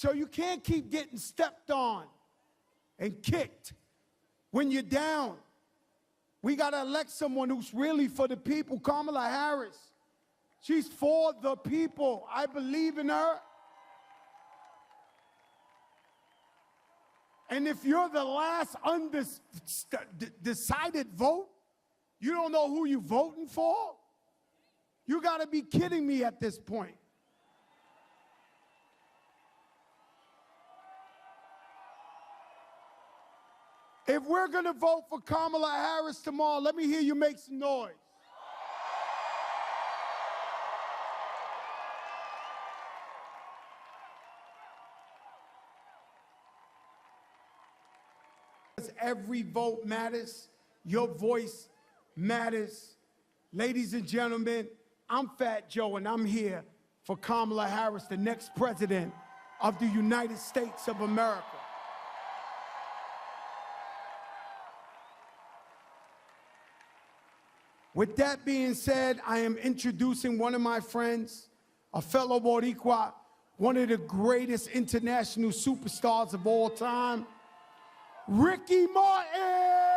So you can't keep getting stepped on and kicked when you're down. We got to elect someone who's really for the people. Kamala Harris, she's for the people. I believe in her. And if you're the last undecided vote, you don't know who you're voting for? You got to be kidding me at this point. If we're going to vote for Kamala Harris tomorrow, let me hear you make some noise. Every vote matters. Your voice matters. Ladies and gentlemen, I'm Fat Joe, and I'm here for Kamala Harris, the next president of the United States of America. With that being said, I am introducing one of my friends, a fellow Boricua, one of the greatest international superstars of all time, Ricky Martin!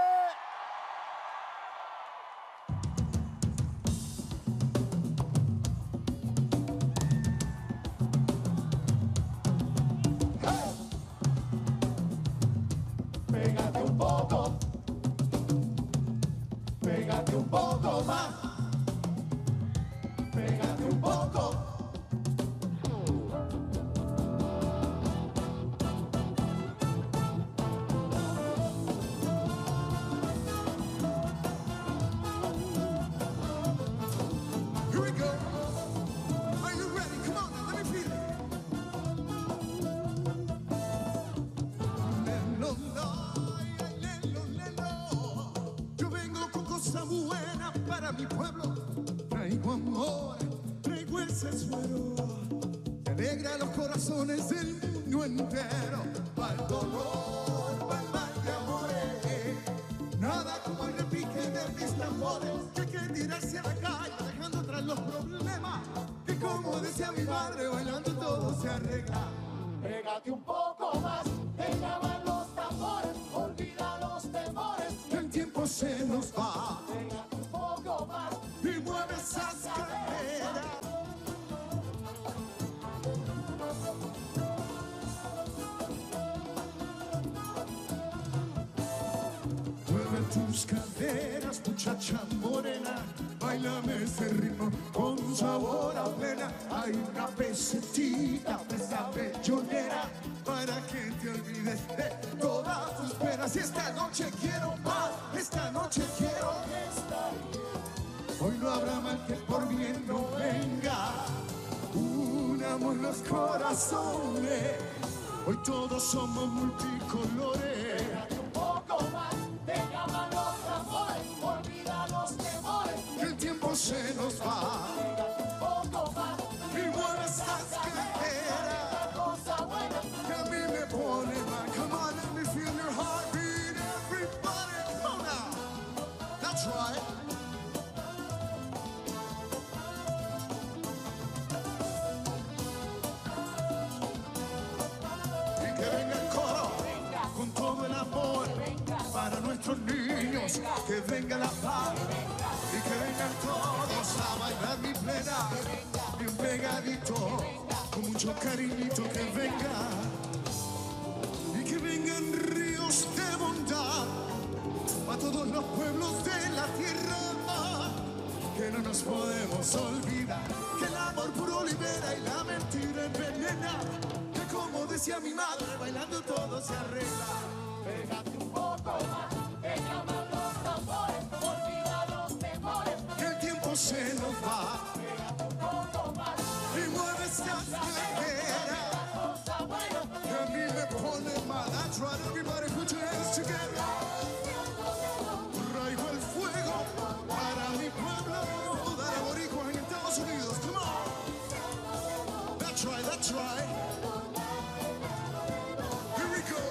Pégate un poco más, pégate un poco. Here we go. Are you ready? Come on now, let me feel it. Buena para mi pueblo, traigo amor, traigo ese suero que alegra los corazones del mundo entero. Pa'l dolor, pa'l mal de amores, nada como el repique de mis tambores, que hay que tirarse a la calle dejando atrás los problemas, que como decía mi madre, bailando todo se arregla. Pégate un poco más, te llaman los tambores, olvida los temores, que el tiempo se nos va. Pégate un poco más y mueve esas caderas. Mueve tus caderas, muchacha morena, bailame ese ritmo con sabor a plena. Hay una pesetita de esa bellonera para que te olvides de todas tus penas. Y esta noche quiero más, esta noche quiero estar bien. Hoy no habrá mal que por bien no venga. Unamos los corazones, hoy todos somos multicolores. Pégate un poco más, te llaman los amores, olvida los temores, que el tiempo se nos va. Pégate un poco más y mueve esas caderas. Cosa buena que a mí me pone mal. Come on, let me feel your heartbeat, everybody. Come on now. That's right. Para nuestros niños, que venga la paz y que vengan todos a bailar mi plena, bien pegadito, con mucho cariñito que venga, y que vengan ríos de bondad para todos los pueblos de la tierra, que no nos podemos olvidar, que el amor puro libera y la mentira envenena, que como decía mi madre, bailando todo se arregla. Pégate un poco más, te llaman los tambores, olvida los temores, que el tiempo se nos va. Pégate un poco más y mueve esas caderas, que a mí me pone mal. That's right, everybody put your hands together. Traigo el fuego para mi pueblo, para boricuas en Estados Unidos. Come on. That's right, that's right. Here we go.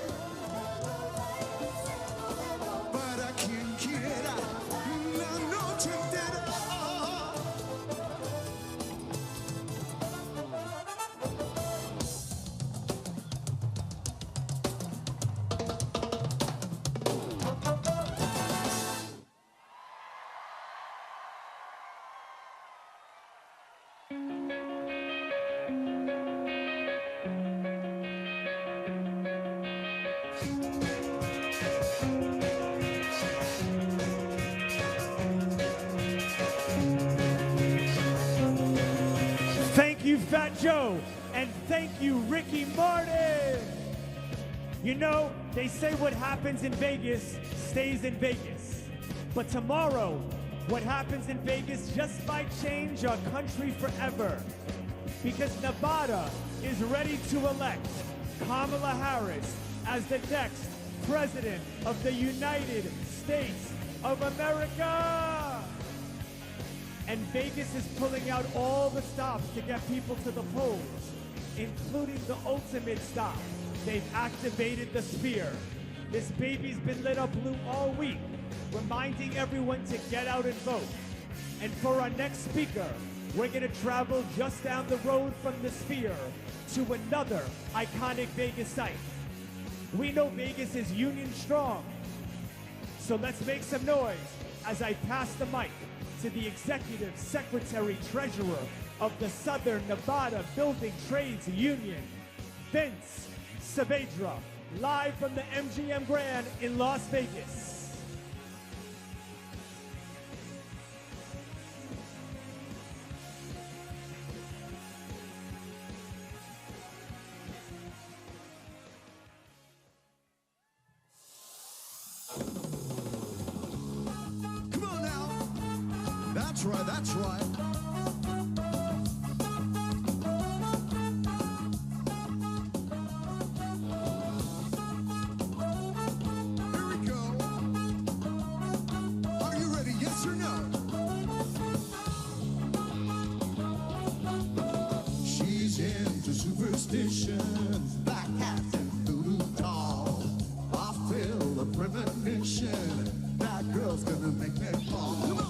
Thank you, Fat Joe, and thank you, Ricky Martin. You know, they say what happens in Vegas stays in Vegas. But tomorrow, what happens in Vegas just might change our country forever. Because Nevada is ready to elect Kamala Harris as the next President of the United States of America. And Vegas is pulling out all the stops to get people to the polls, including the ultimate stop. They've activated the Sphere. This baby's been lit up blue all week, reminding everyone to get out and vote. And for our next speaker, we're gonna travel just down the road from the Sphere to another iconic Vegas site. We know Vegas is union strong, so let's make some noise as I pass the mic to the Executive Secretary Treasurer of the Southern Nevada Building Trades Union, Vince Saavedra, live from the MGM Grand in Las Vegas. Come on now. That's right, that's right. Superstitions, black hats and voodoo dolls. I feel a premonition. That girl's gonna make me fall. Come on.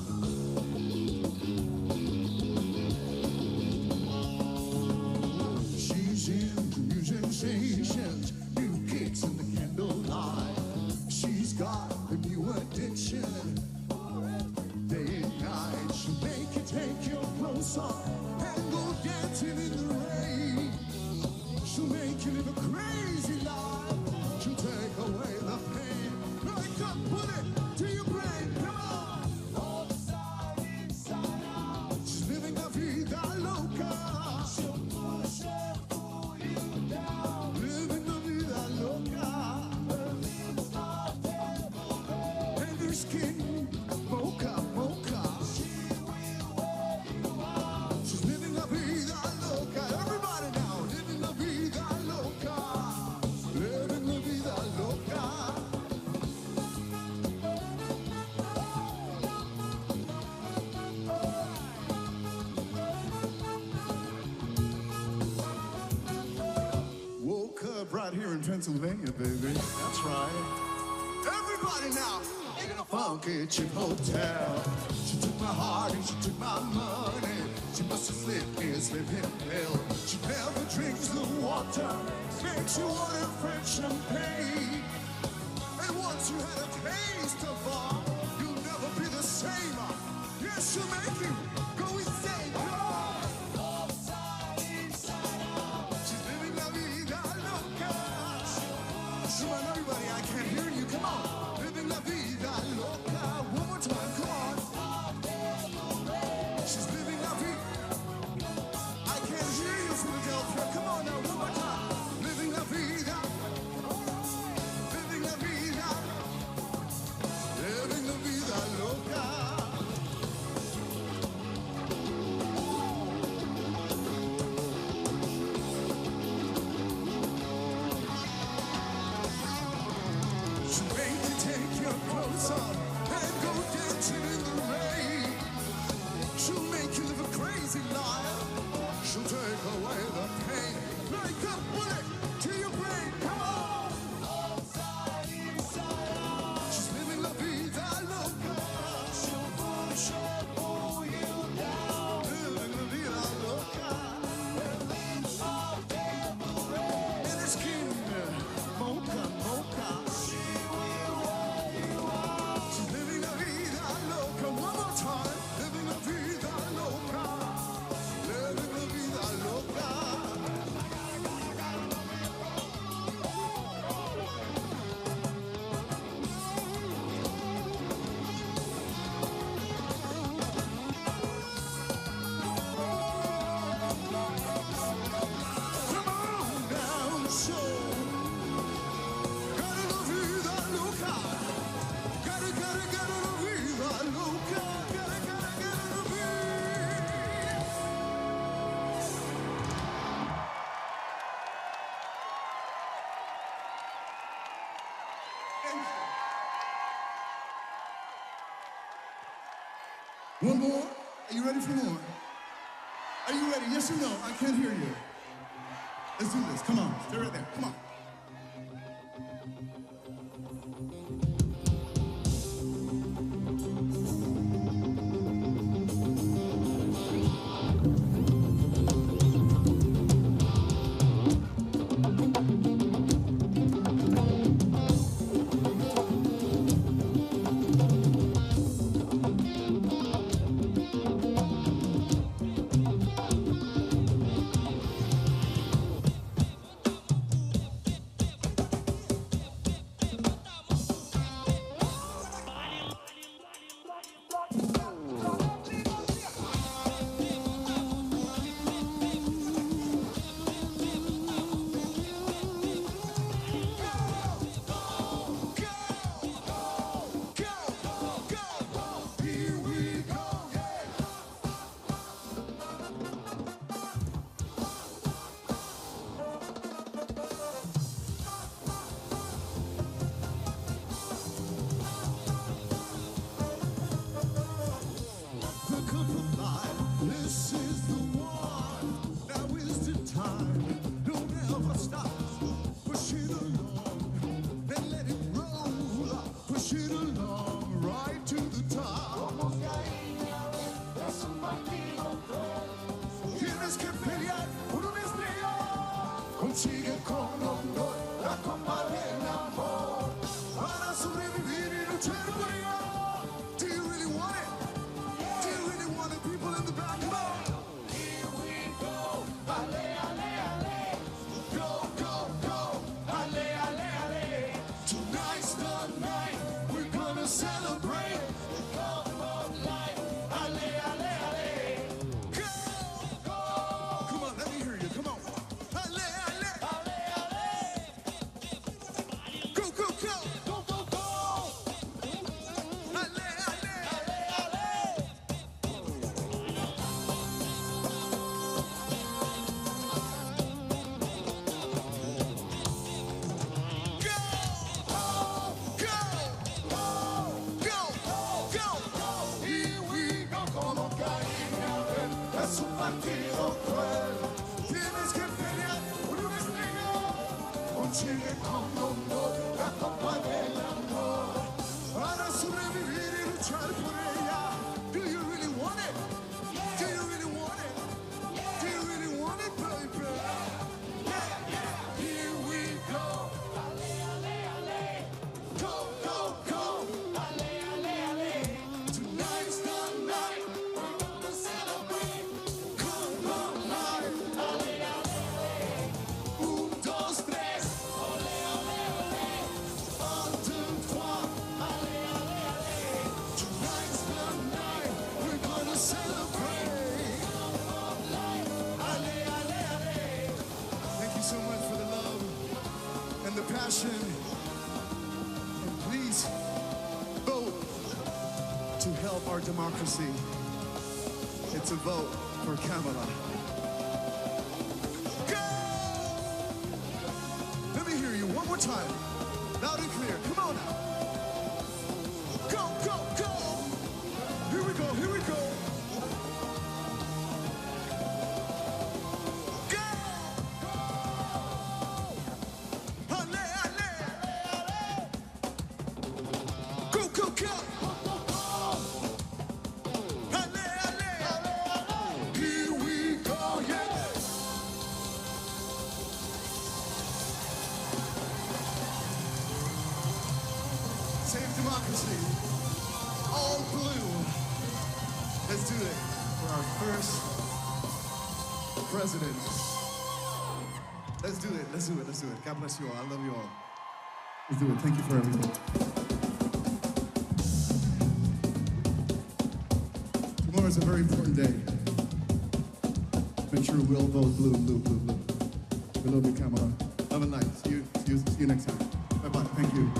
She's into new sensations, new kicks in the candlelight. She's got a new addiction. Day and night, she'll make you take your clothes off and go dancing in the rain. She'll make you live a crazy life. She'll take away the pain. Right up, put it to your brain. Come on. All the side, inside out. She's living la vida loca. She'll push and pull you down. Living la vida loca. Her lips are devil red. And her skin, mocha, mocha. She will wear you out. She's living la vida loca. Everybody now, living la vida loca. Living la vida loca. Woke up right here in Pennsylvania, baby. That's right. Everybody now, in a funky chip hotel. She took my heart and she took my money. She must have slipped me a slipping pill. She never drinks the water, makes you want a French champagne. And once you had a taste of her, you'll never be the same. Yes, she'll make you go insane. Come on. She's living la vida loca. Come on, everybody, I can't hear you. Come on. Living la vida loca. One more time, come on. She's living la vida. I can't hear you, Philadelphia. Come on now, one more time. Living la vida. Living la vida. Living la vida loca. She'll make you take your clothes off and go dancing in the rain. She'll make you live a crazy life. She'll take away the pain. Like a bullet to your brain. Come on. She's living la vida loca. She'll push and pull you down. Living la vida loca. Her lips are devil red. And her skin, mocha, mocha. She will wear you out. She's living la vida loca. One more time. Living la vida loca. Living la vida loca. One more? Are you ready for more? Are you ready? Yes or no? I can't hear you. Let's do this. Come on. Stay right there. Come on. And please vote to help our democracy. It's a vote for Kamala. Go! Let me hear you one more time. Loud and clear. Come on now. Go, go, go! Here we go, here we go. Save democracy. All blue. Let's do it for our first president. Let's do it. Let's do it. Let's do it. God bless you all. I love you all. Let's do it. Thank you for everything. Tomorrow is a very important day. Make sure we'll vote blue, blue, blue, blue. We love you, Kamala. Love and light. See you next time. Bye-bye. Thank you.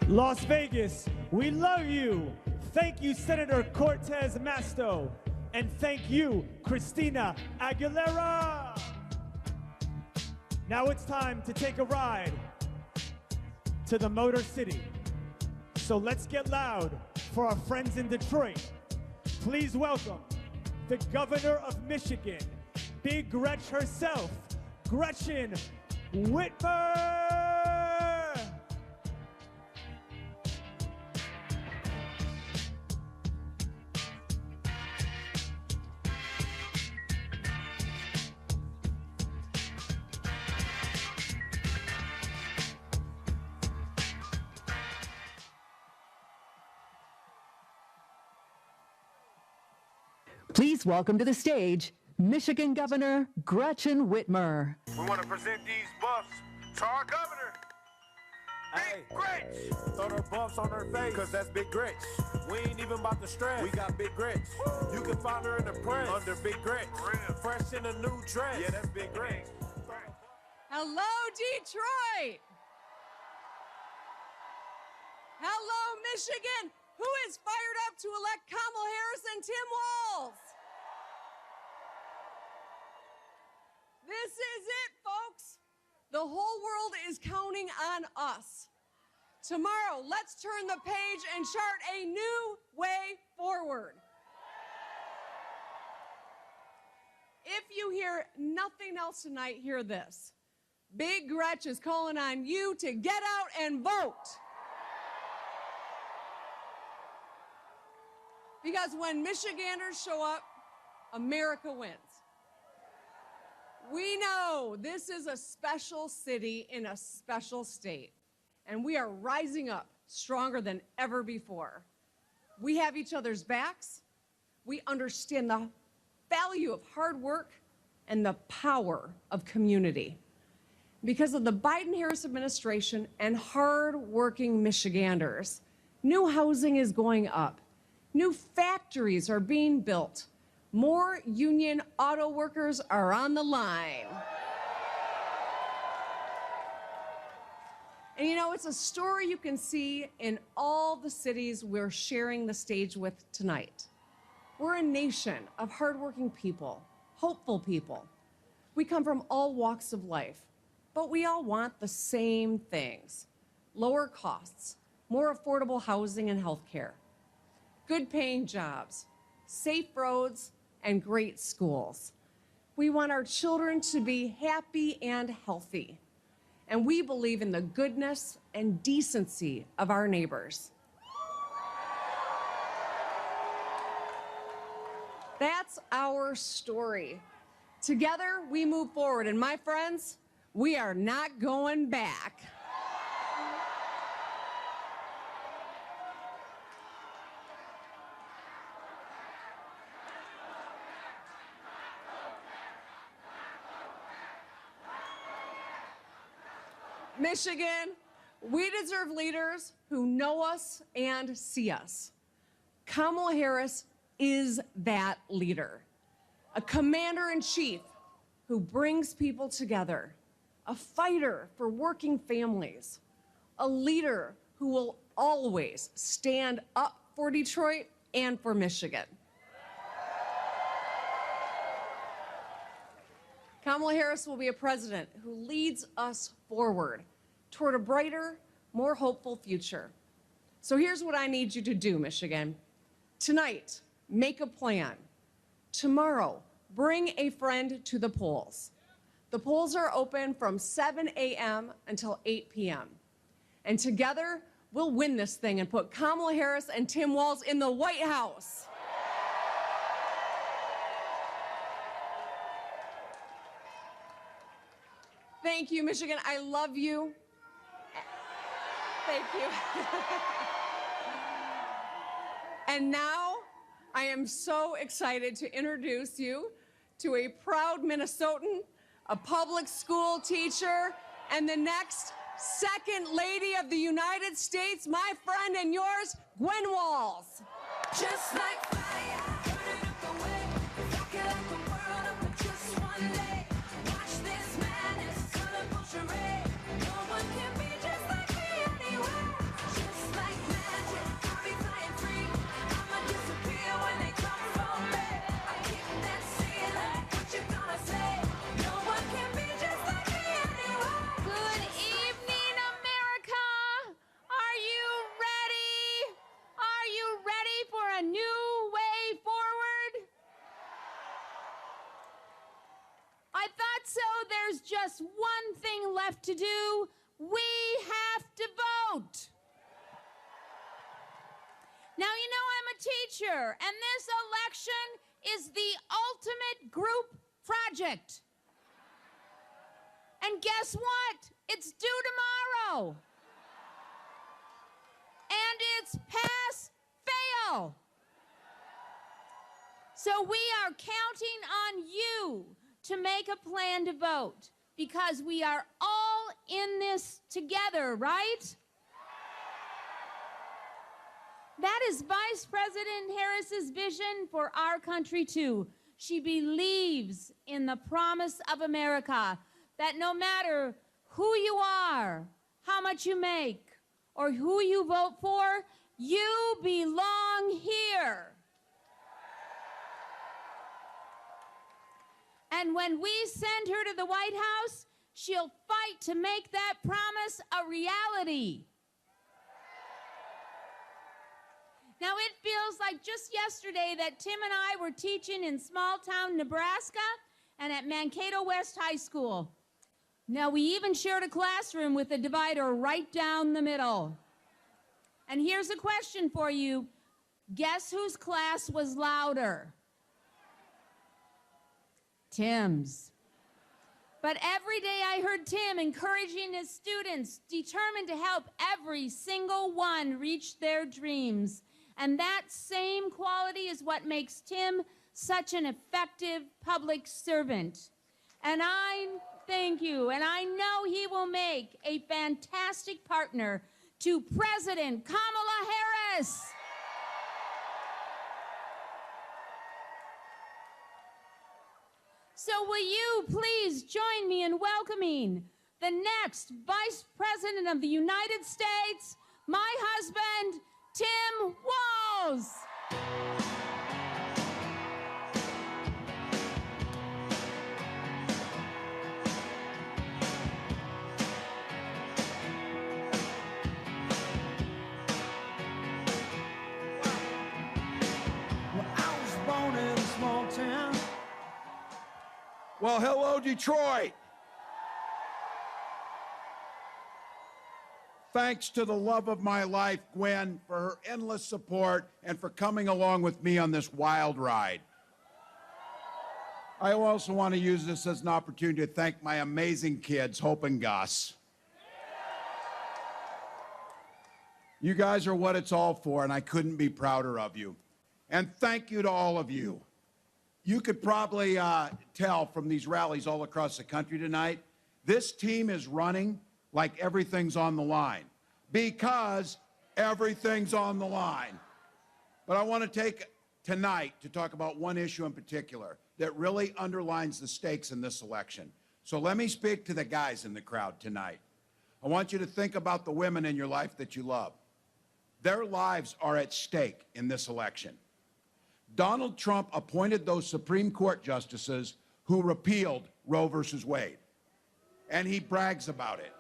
Las Vegas, we love you. Thank you, Senator Cortez Masto. And thank you, Christina Aguilera. Now it's time to take a ride to the Motor City. So let's get loud for our friends in Detroit. Please welcome the Governor of Michigan, Big Gretch herself, Gretchen Whitmer. Please welcome to the stage, Michigan Governor Gretchen Whitmer. We want to present these buffs to our governor, Big Gretch. Throw her buffs on her face, cause that's Big Gretch. We ain't even about to stress, we got Big Gretch. You can find her in the press, under Big Gretch. Fresh in a new dress, yeah, that's Big Gretch. Hello, Detroit. Hello, Michigan. Who is fired up to elect Kamala Harris and Tim Walz? This is it, folks. The whole world is counting on us. Tomorrow, let's turn the page and chart a new way forward. If you hear nothing else tonight, hear this. Big Gretch is calling on you to get out and vote. Because when Michiganders show up, America wins. We know this is a special city in a special state, and we are rising up stronger than ever before. We have each other's backs. We understand the value of hard work and the power of community. Because of the Biden-Harris administration and hard-working Michiganders, new housing is going up. New factories are being built. More union auto workers are on the line. And you know, it's a story you can see in all the cities we're sharing the stage with tonight. We're a nation of hardworking people, hopeful people. We come from all walks of life, but we all want the same things: lower costs, more affordable housing and health care, good paying jobs, safe roads, and great schools. We want our children to be happy and healthy. And we believe in the goodness and decency of our neighbors. That's our story. Together, we move forward. And my friends, we are not going back. Michigan, we deserve leaders who know us and see us. Kamala Harris is that leader, a commander-in-chief who brings people together, a fighter for working families, a leader who will always stand up for Detroit and for Michigan. Kamala Harris will be a president who leads us forward toward a brighter, more hopeful future. So here's what I need you to do, Michigan. Tonight, make a plan. Tomorrow, bring a friend to the polls. The polls are open from 7 a.m. until 8 p.m. And together, we'll win this thing and put Kamala Harris and Tim Walz in the White House. Thank you, Michigan. I love you. Thank you. And now, I am so excited to introduce you to a proud Minnesotan, a public school teacher, and the next Second Lady of the United States, my friend and yours, Gwen Walz. Just like fire, burning up the way, rocket up the world up with just one day. Watch this madness, colorful charade. No one can be just like me anywhere. Just so there's just one thing left to do. We have to vote. Now, you know I'm a teacher, and this election is the ultimate group project. And guess what? It's due tomorrow. And it's pass, fail. So we are counting on you to make a plan to vote, because we are all in this together, right? That is Vice President Harris's vision for our country, too. She believes in the promise of America, that no matter who you are, how much you make, or who you vote for, you belong here. And when we send her to the White House, she'll fight to make that promise a reality. Now, it feels like just yesterday that Tim and I were teaching in small town Nebraska and at Mankato West High School. Now, we even shared a classroom with a divider right down the middle. And here's a question for you. Guess whose class was louder? Tim's. But every day I heard Tim encouraging his students, determined to help every single one reach their dreams. And that same quality is what makes Tim such an effective public servant. And I thank you, and I know he will make a fantastic partner to President Kamala Harris. So will you please join me in welcoming the next Vice President of the United States, my husband, Tim Walz. Well, hello, Detroit. Thanks to the love of my life, Gwen, for her endless support and for coming along with me on this wild ride. I also want to use this as an opportunity to thank my amazing kids, Hope and Gus. You guys are what it's all for, and I couldn't be prouder of you. And thank you to all of you. You could probably tell from these rallies all across the country tonight, this team is running like everything's on the line, because everything's on the line. But I want to take tonight to talk about one issue in particular that really underlines the stakes in this election. So let me speak to the guys in the crowd tonight. I want you to think about the women in your life that you love. Their lives are at stake in this election. Donald Trump appointed those Supreme Court justices who repealed Roe versus Wade, and he brags about it.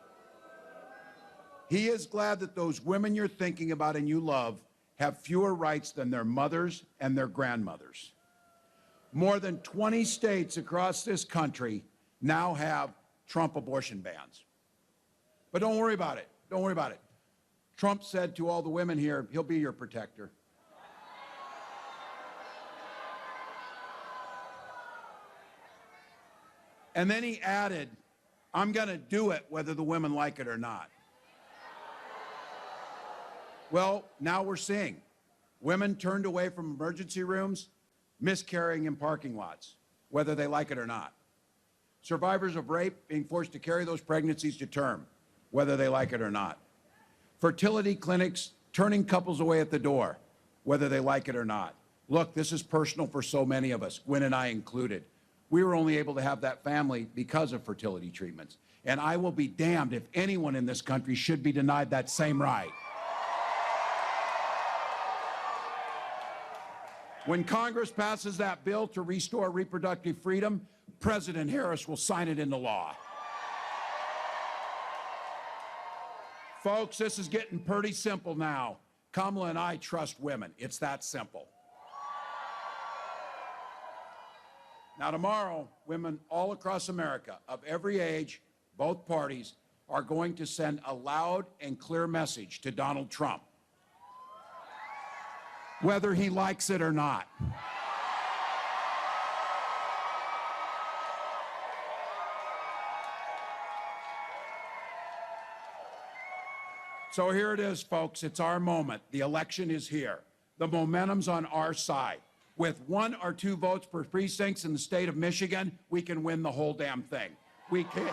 He is glad that those women you're thinking about and you love have fewer rights than their mothers and their grandmothers. More than 20 states across this country now have Trump abortion bans. But don't worry about it. Don't worry about it. Trump said to all the women here, he'll be your protector. And then he added, I'm going to do it whether the women like it or not. Well, now we're seeing women turned away from emergency rooms, miscarrying in parking lots, whether they like it or not. Survivors of rape being forced to carry those pregnancies to term, whether they like it or not. Fertility clinics turning couples away at the door, whether they like it or not. Look, this is personal for so many of us, Gwen and I included. We were only able to have that family because of fertility treatments. And I will be damned if anyone in this country should be denied that same right. When Congress passes that bill to restore reproductive freedom, President Harris will sign it into law. Folks, this is getting pretty simple now. Kamala and I trust women. It's that simple. Now, tomorrow, women all across America of every age, both parties, are going to send a loud and clear message to Donald Trump, whether he likes it or not. So here it is, folks. It's our moment. The election is here. The momentum's on our side. With 1 or 2 votes per precincts in the state of Michigan, we can win the whole damn thing. We can.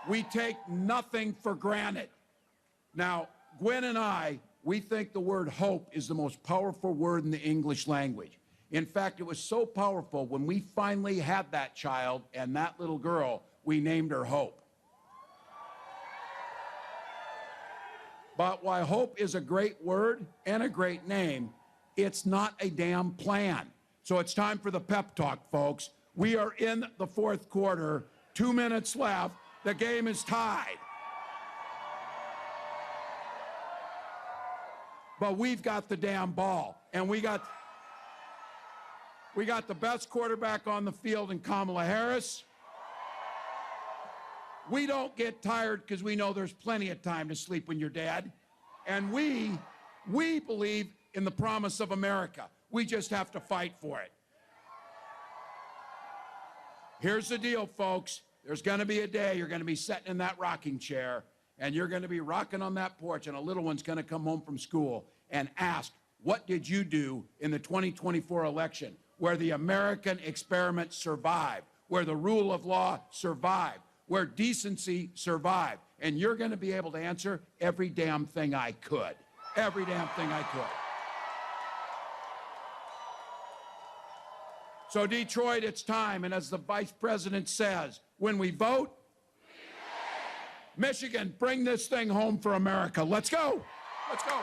We take nothing for granted. Now, Gwen and I, we think the word hope is the most powerful word in the English language. In fact, it was so powerful when we finally had that child and that little girl, we named her Hope. But while hope is a great word and a great name, it's not a damn plan. So it's time for the pep talk, folks. We are in the 4th quarter, 2 minutes left. The game is tied. But we've got the damn ball, and we got the best quarterback on the field in Kamala Harris. We don't get tired because we know there's plenty of time to sleep when you're dead. And we believe in the promise of America. We just have to fight for it. Here's the deal, folks. There's going to be a day you're going to be sitting in that rocking chair, and you're going to be rocking on that porch, and a little one's going to come home from school and ask, what did you do in the 2024 election where the American experiment survived, where the rule of law survived, where decency survived? And you're going to be able to answer every damn thing I could. Every damn thing I could. So Detroit, it's time. And as the vice president says, when we vote, Michigan, bring this thing home for America. Let's go. Let's go.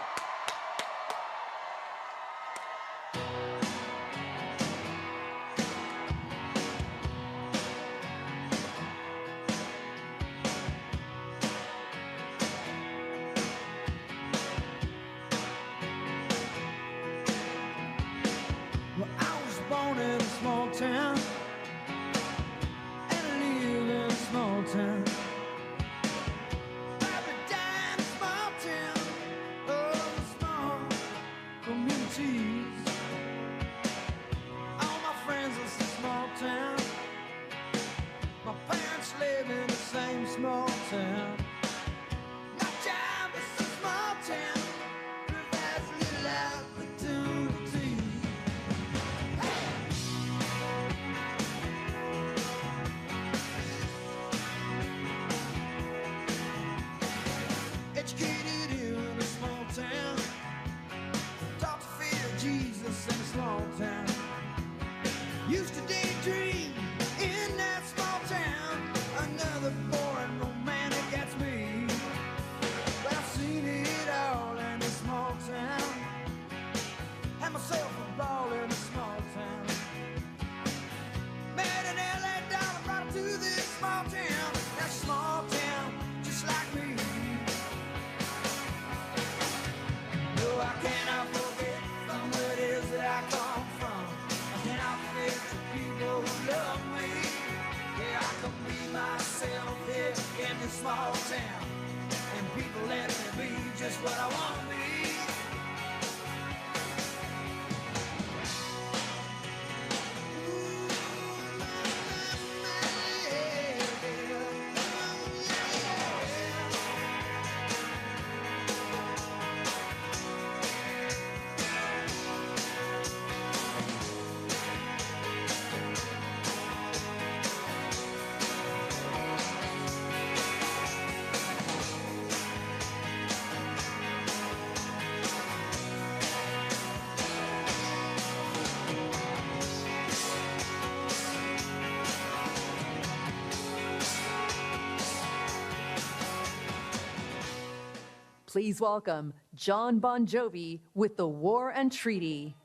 Please welcome John Bon Jovi with The War and Treaty.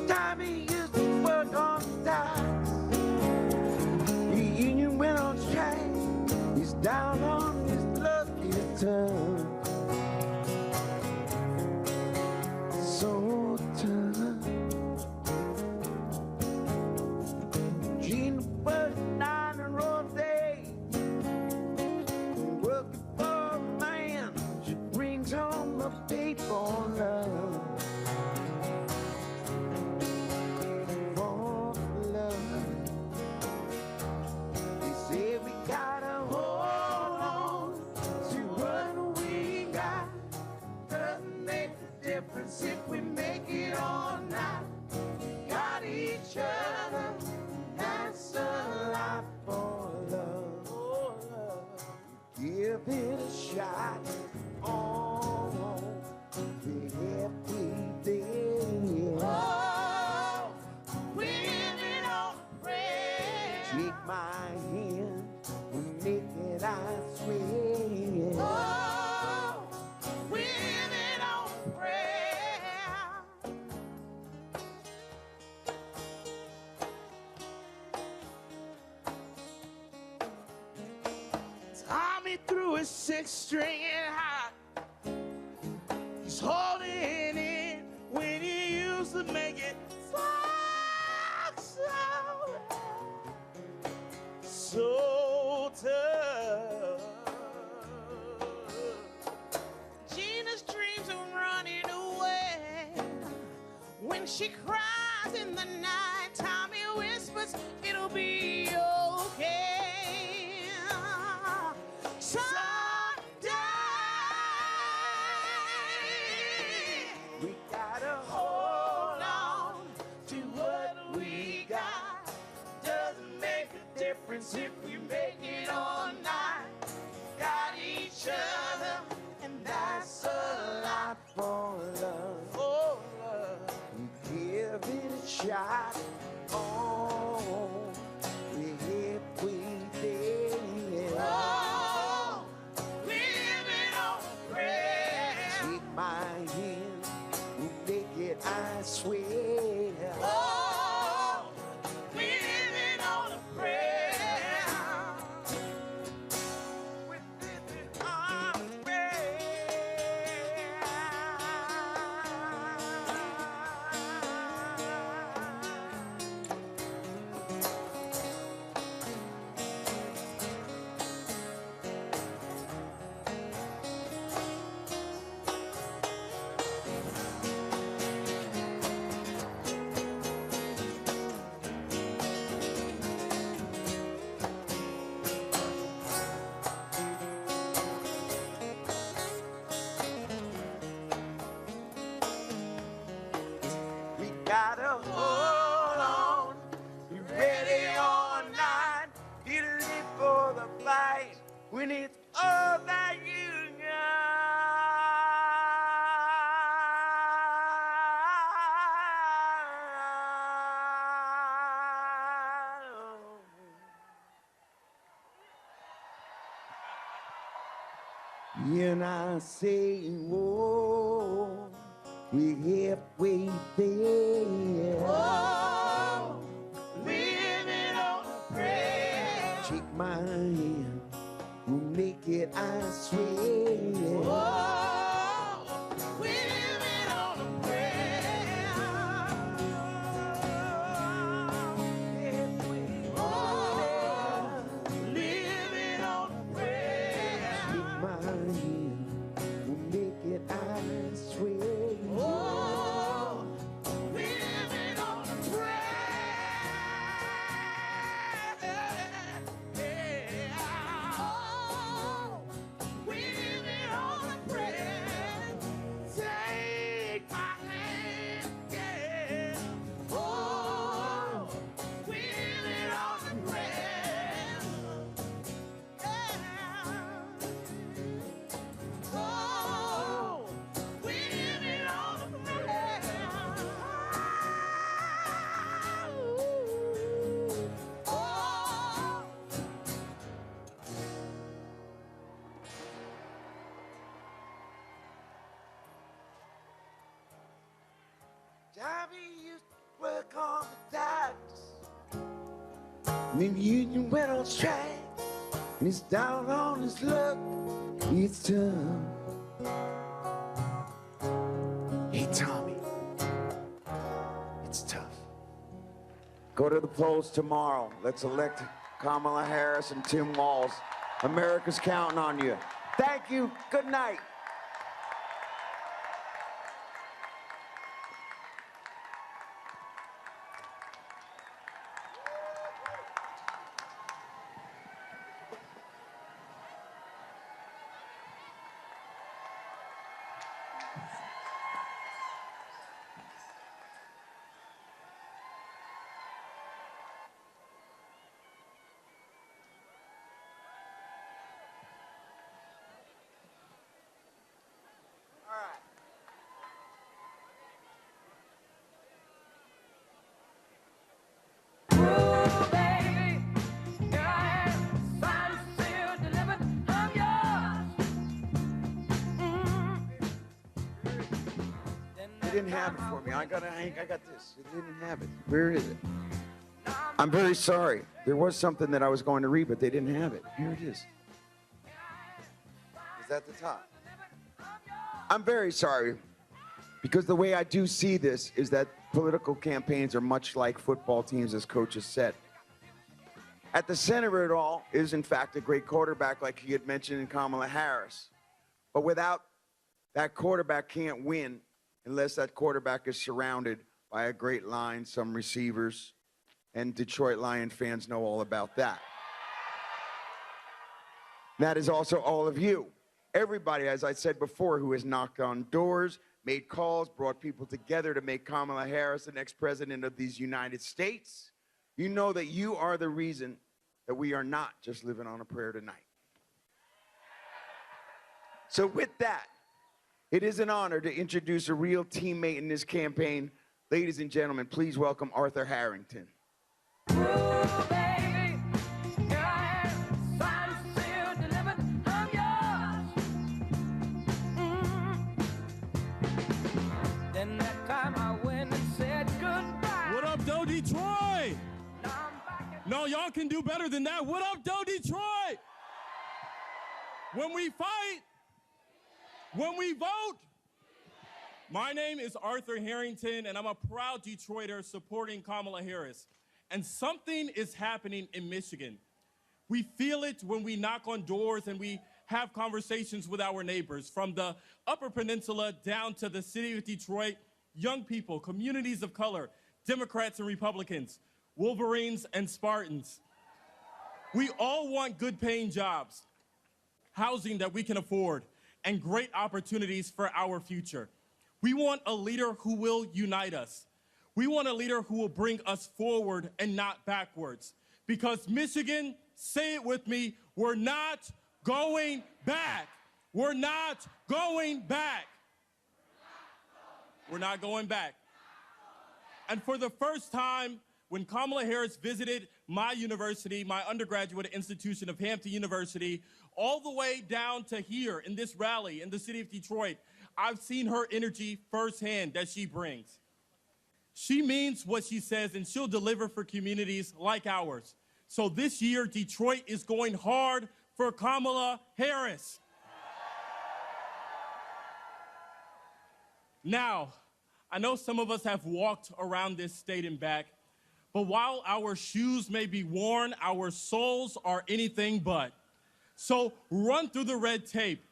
Tommy used to work on the docks. The union went on strike. He's down on his lucky turn. So tough. Gina worked 9 hour day, working for a man. She brings home a paper love. For love. They say we gotta hold on to what we got. Doesn't make a difference if we make it or not. Got each other. That's a lot for love. Give it a shot. Oh, every day. Oh, women on prayer. Take my hand, we'll make it, I swear. Oh, women on prayer. Tommy threw his 6-string high. He's holding it when he used to make it so tough. Gina's dreams are running away. When she cries in the night, Tommy whispers, it'll be okay. Someday we gotta hold on to what we got. Doesn't make a difference if we make it or not. Got each other, and that's a lot for love. For love, we give it a shot. Oh, if we did. Oh, living on prayer. Take my hand, we'll make it, I swear. Oh, living on a prayer. We're living on a we gotta hold on, be ready all night, get ready for the fight when it's all that you got. And I say, whoa, we're halfway there. Oh, living on a prayer. Take my hand, we'll make it, I swear. Oh, we're living on a prayer. Halfway there. Living on a prayer. Take my hand, we'll make it, I swear. Oh, living on a prayer. Oh, living on a prayer. called the doctors. And the union went on strike. And he's down on his luck. It's tough. Hey, Tommy. It's tough. Go to the polls tomorrow. Let's elect Kamala Harris and Tim Walz. America's counting on you. Thank you. Good night. They didn't have it for me. I got this. It didn't have it. Where is it? I'm very sorry. There was something that I was going to read, but they didn't have it. Here it is. Is that the top? I'm very sorry, because the way I do see this is that political campaigns are much like football teams, as coaches said. At the center of it all is, in fact, a great quarterback, like he had mentioned in Kamala Harris. But without that quarterback can't win unless that quarterback is surrounded by a great line, some receivers, and Detroit Lion fans know all about that. That is also all of you. Everybody, as I said before, who has knocked on doors, made calls, brought people together to make Kamala Harris the next president of these United States. You know that you are the reason that we are not just living on a prayer tonight. So with that, it is an honor to introduce a real teammate in this campaign. Ladies and gentlemen, please welcome Arthur Harrington. What up, Doe Detroit? No, y'all can do better than that. What up, Doe Detroit? When we fight, when we vote. My name is Arthur Harrington, and I'm a proud Detroiter supporting Kamala Harris. And something is happening in Michigan. We feel it when we knock on doors and we have conversations with our neighbors. From the Upper Peninsula down to the city of Detroit, young people, communities of color, Democrats and Republicans, Wolverines and Spartans. We all want good paying jobs, housing that we can afford, and great opportunities for our future. We want a leader who will unite us. We want a leader who will bring us forward and not backwards. Because Michigan, say it with me, we're not going back. We're not going back. We're not going back. And for the first time, when Kamala Harris visited my university, my undergraduate institution of Hampton University, all the way down to here in this rally in the city of Detroit, I've seen her energy firsthand that she brings. She means what she says, and she'll deliver for communities like ours. So this year, Detroit is going hard for Kamala Harris. Now, I know some of us have walked around this state and back, but while our shoes may be worn, our souls are anything but. So run through the red tape.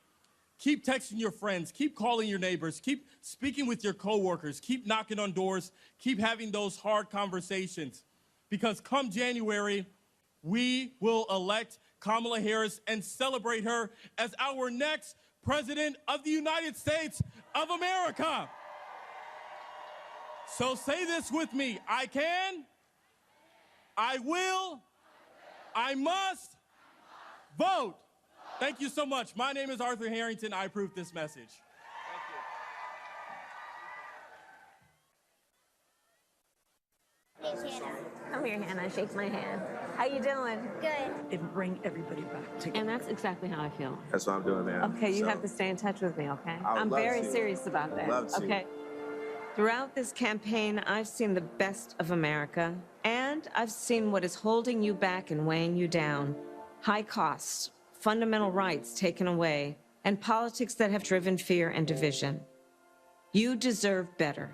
Keep texting your friends, keep calling your neighbors, keep speaking with your coworkers, keep knocking on doors, keep having those hard conversations. Because come January, we will elect Kamala Harris and celebrate her as our next president of the United States of America. So say this with me: I can, I will, I must vote. Thank you so much. My name is Arthur Harrington. I approve this message. Hey, Hannah. Come here, Hannah. Shake my hand. How you doing? Good. And bring everybody back together. And that's exactly how I feel. That's what I'm doing now. Okay, you So, have to stay in touch with me, okay? I would I'm love very to. serious about that. Love to. Okay. Throughout this campaign, I've seen the best of America, and I've seen what is holding you back and weighing you down. High costs, fundamental rights taken away, and politics that have driven fear and division. You deserve better.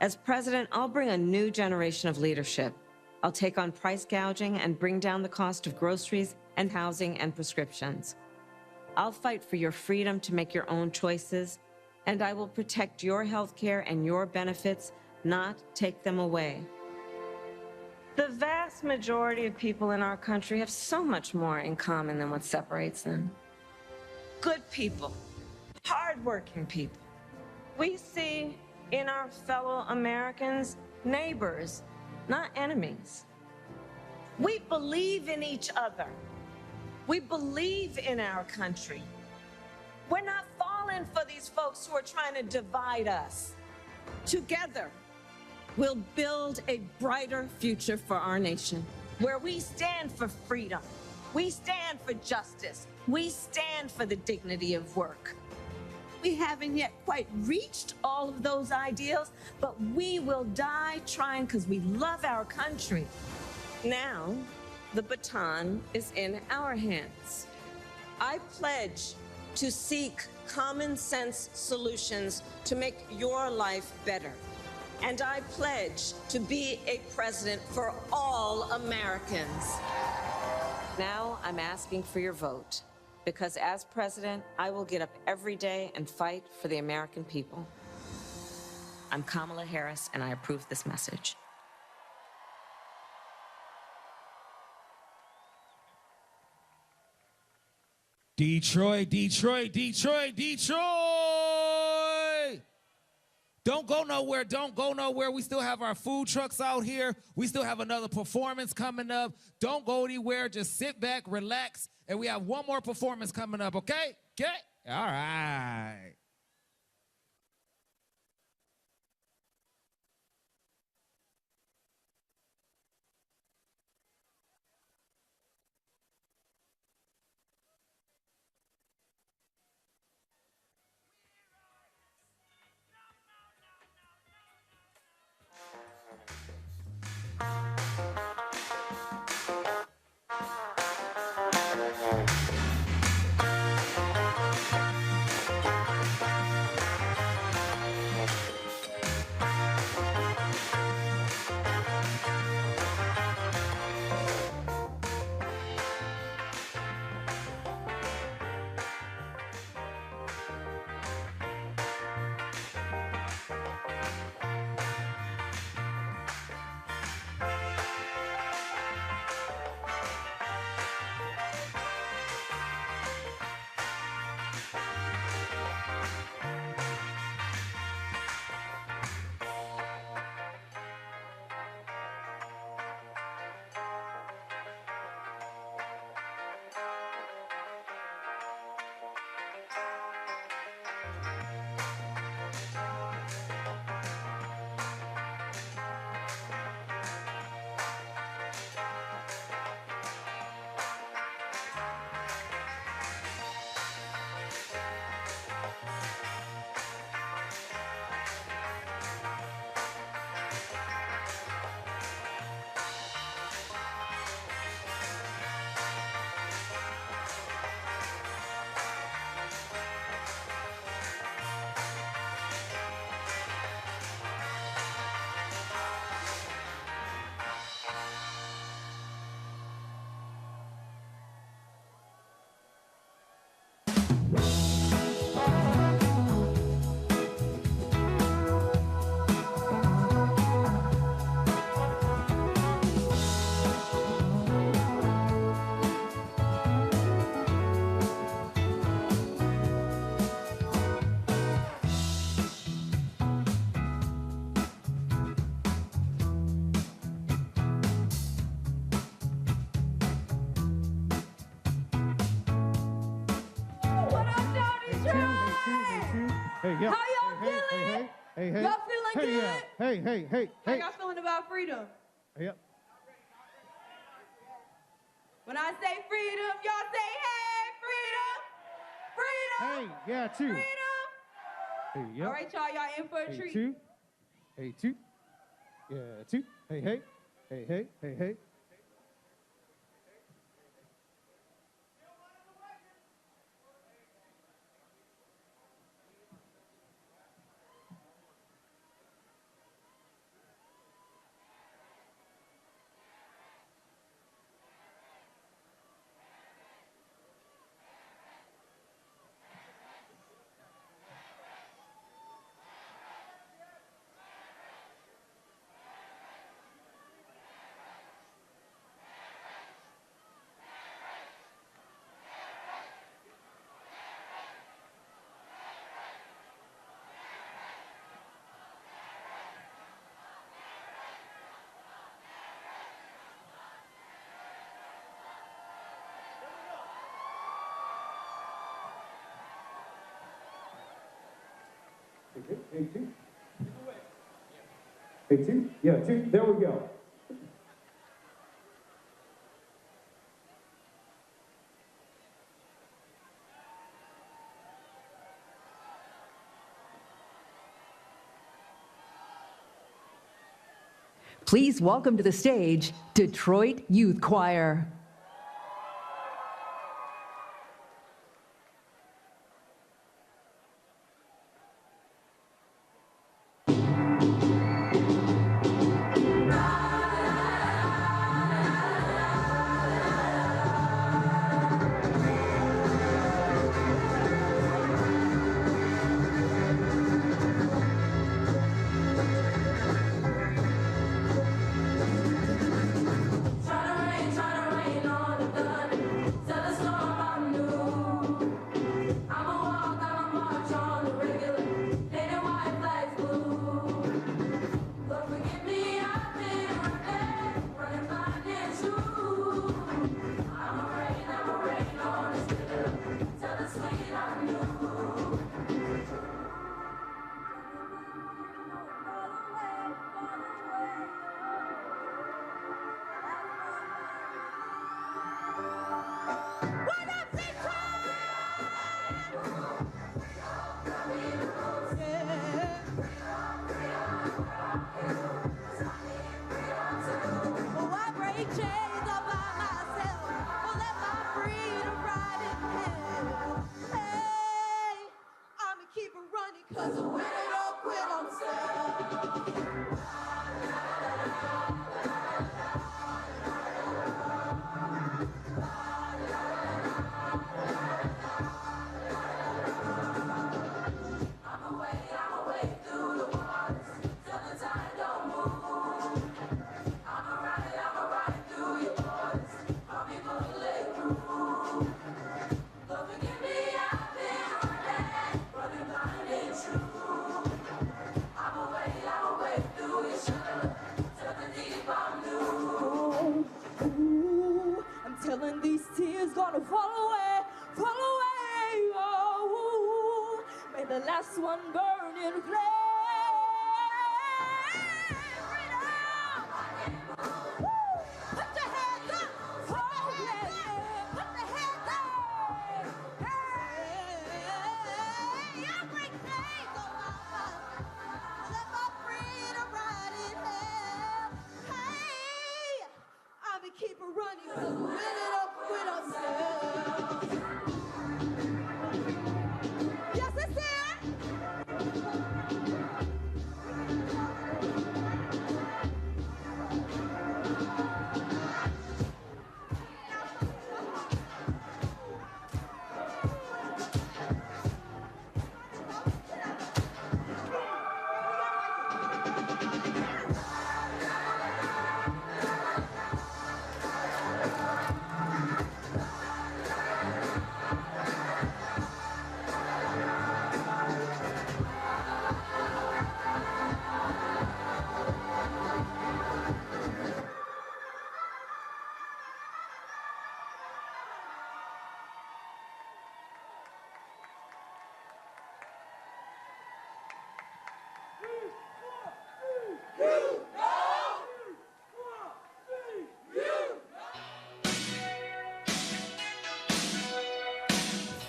As president, I'll bring a new generation of leadership. I'll take on price gouging and bring down the cost of groceries and housing and prescriptions. I'll fight for your freedom to make your own choices, and I will protect your health care and your benefits, not take them away. The vast majority of people in our country have so much more in common than what separates them. Good people, hardworking people. We see in our fellow Americans neighbors, not enemies. We believe in each other. We believe in our country. We're not falling for these folks who are trying to divide us. Together, we'll build a brighter future for our nation, where we stand for freedom, we stand for justice, we stand for the dignity of work. We haven't yet quite reached all of those ideals, but we will die trying because we love our country. Now, the baton is in our hands. I pledge to seek common sense solutions to make your life better. And I pledge to be a president for all Americans. Now I'm asking for your vote, because as president, I will get up every day and fight for the American people. I'm Kamala Harris, and I approve this message. Detroit, Detroit, Detroit, Detroit! Don't go nowhere, don't go nowhere. We still have our food trucks out here. We still have another performance coming up. Don't go anywhere, just sit back, relax, and we have one more performance coming up, okay? Okay? All right. Hey, yeah. How y'all feeling? Hey, Y'all feeling good? Yeah. Hey. How y'all feeling about freedom? Yep. When I say freedom, y'all say, hey, freedom! Freedom! Hey, yeah, too. Freedom! Hey, yep. All right, y'all in for a treat. Two. Hey, two. Yeah, two. Hey, hey. Hey, hey, hey, hey. Hey, two. Hey, two. Yeah, two. There we go. Please welcome to the stage, Detroit Youth Choir. Telling these tears gonna fall away, oh, may the last one burn in flame. Put your hands up, oh yeah, put the hands up. Hey, I bring chains on my heart, let my freedom ride in hell. Hey, I'ma keep it running 'cause we're with ourselves. Yes, it's here.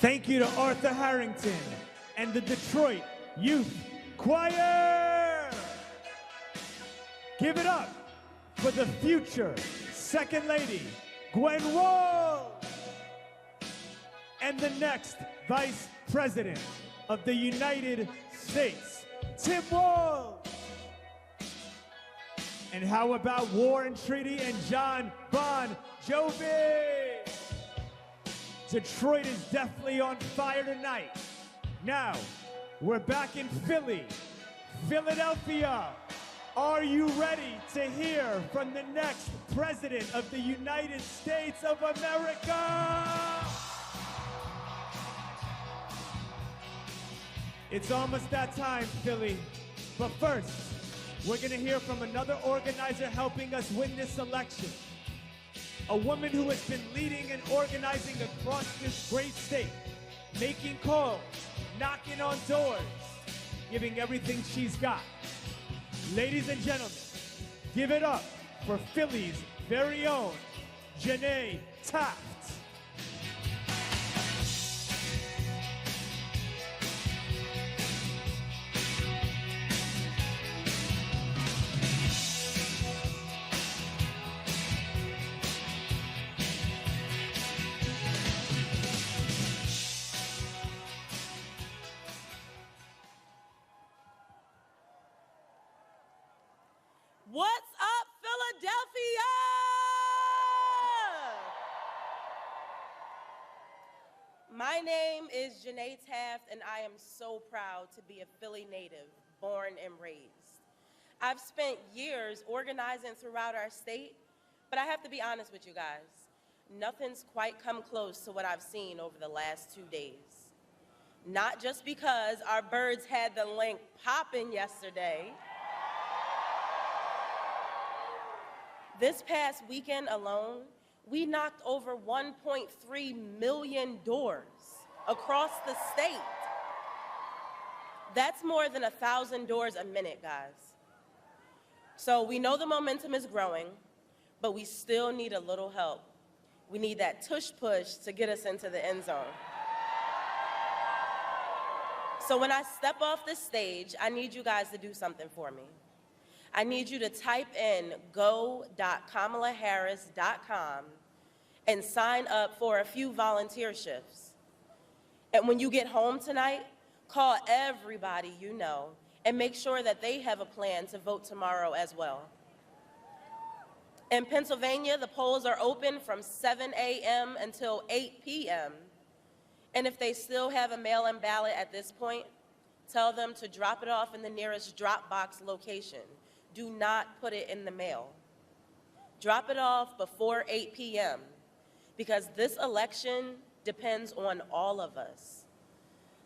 Thank you to Arthur Harrington and the Detroit Youth Choir. Give it up for the future Second Lady, Gwen Walz, and the next Vice President of the United States, Tim Walz. And how about War and Treaty and John Bon Jovi? Detroit is definitely on fire tonight. Now, we're back in Philly, Philadelphia. Are you ready to hear from the next President of the United States of America? It's almost that time, Philly. But first, we're gonna hear from another organizer helping us win this election. A woman who has been leading and organizing across this great state, making calls, knocking on doors, giving everything she's got. Ladies and gentlemen, give it up for Philly's very own Janae Taft. What's up, Philadelphia? My name is Janae Taft, and I am so proud to be a Philly native, born and raised. I've spent years organizing throughout our state, but I have to be honest with you guys. Nothing's quite come close to what I've seen over the last 2 days. Not just because our birds had the link popping yesterday. This past weekend alone, we knocked over 1.3 million doors across the state. That's more than 1,000 doors a minute, guys. So we know the momentum is growing, but we still need a little help. We need that tush-push to get us into the end zone. So when I step off the stage, I need you guys to do something for me. I need you to type in go.kamalaharris.com and sign up for a few volunteer shifts. And when you get home tonight, call everybody you know and make sure that they have a plan to vote tomorrow as well. In Pennsylvania, the polls are open from 7 a.m. until 8 p.m. And if they still have a mail-in ballot at this point, tell them to drop it off in the nearest drop box location. Do not put it in the mail. Drop it off before 8 p.m. because this election depends on all of us.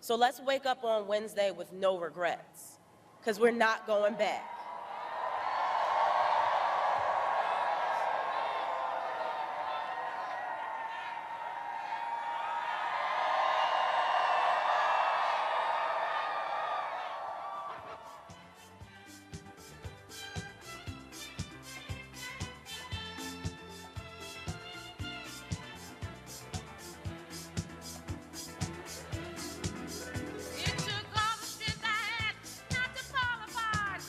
So let's wake up on Wednesday with no regrets, because we're not going back. It took all the strength I had not to fall apart.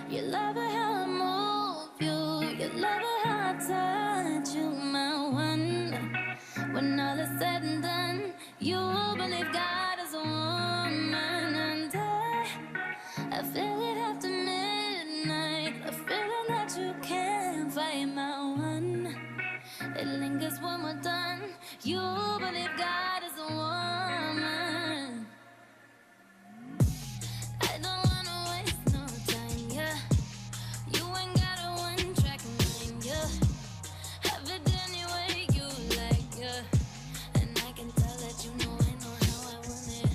You love it how I move you. You love it how I touch you, my one. When all is said and done, you believe God is a woman. And I feel it after midnight. A feeling that you can't fight, my one. It lingers when we're done. You believe God is a woman. I don't wanna waste no time, yeah. You ain't got a one-track mind, yeah. Have it any way you like, yeah. And I can tell that you know I know how I want it.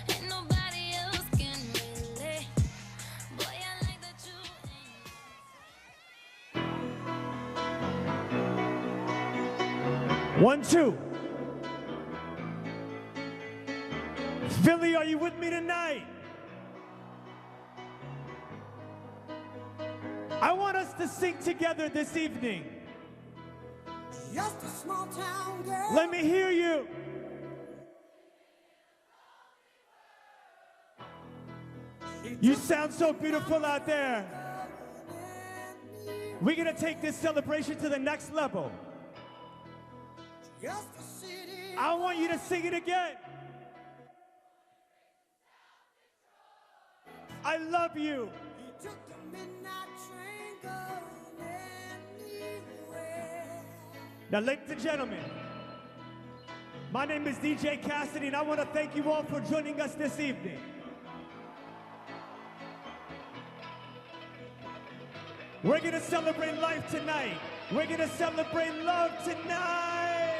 Ain't nobody else can relate. Boy, I like that you ain't. 1, 2. Philly, are you with me tonight? I want us to sing together this evening. Just a small town girl. Let me hear you. You sound so beautiful out there. We're gonna take this celebration to the next level. Just a city. I want you to sing it again. I love you. He took the midnight train going anywhere. Now, ladies and gentlemen, my name is DJ Cassidy, and I want to thank you all for joining us this evening. We're going to celebrate life tonight. We're going to celebrate love tonight.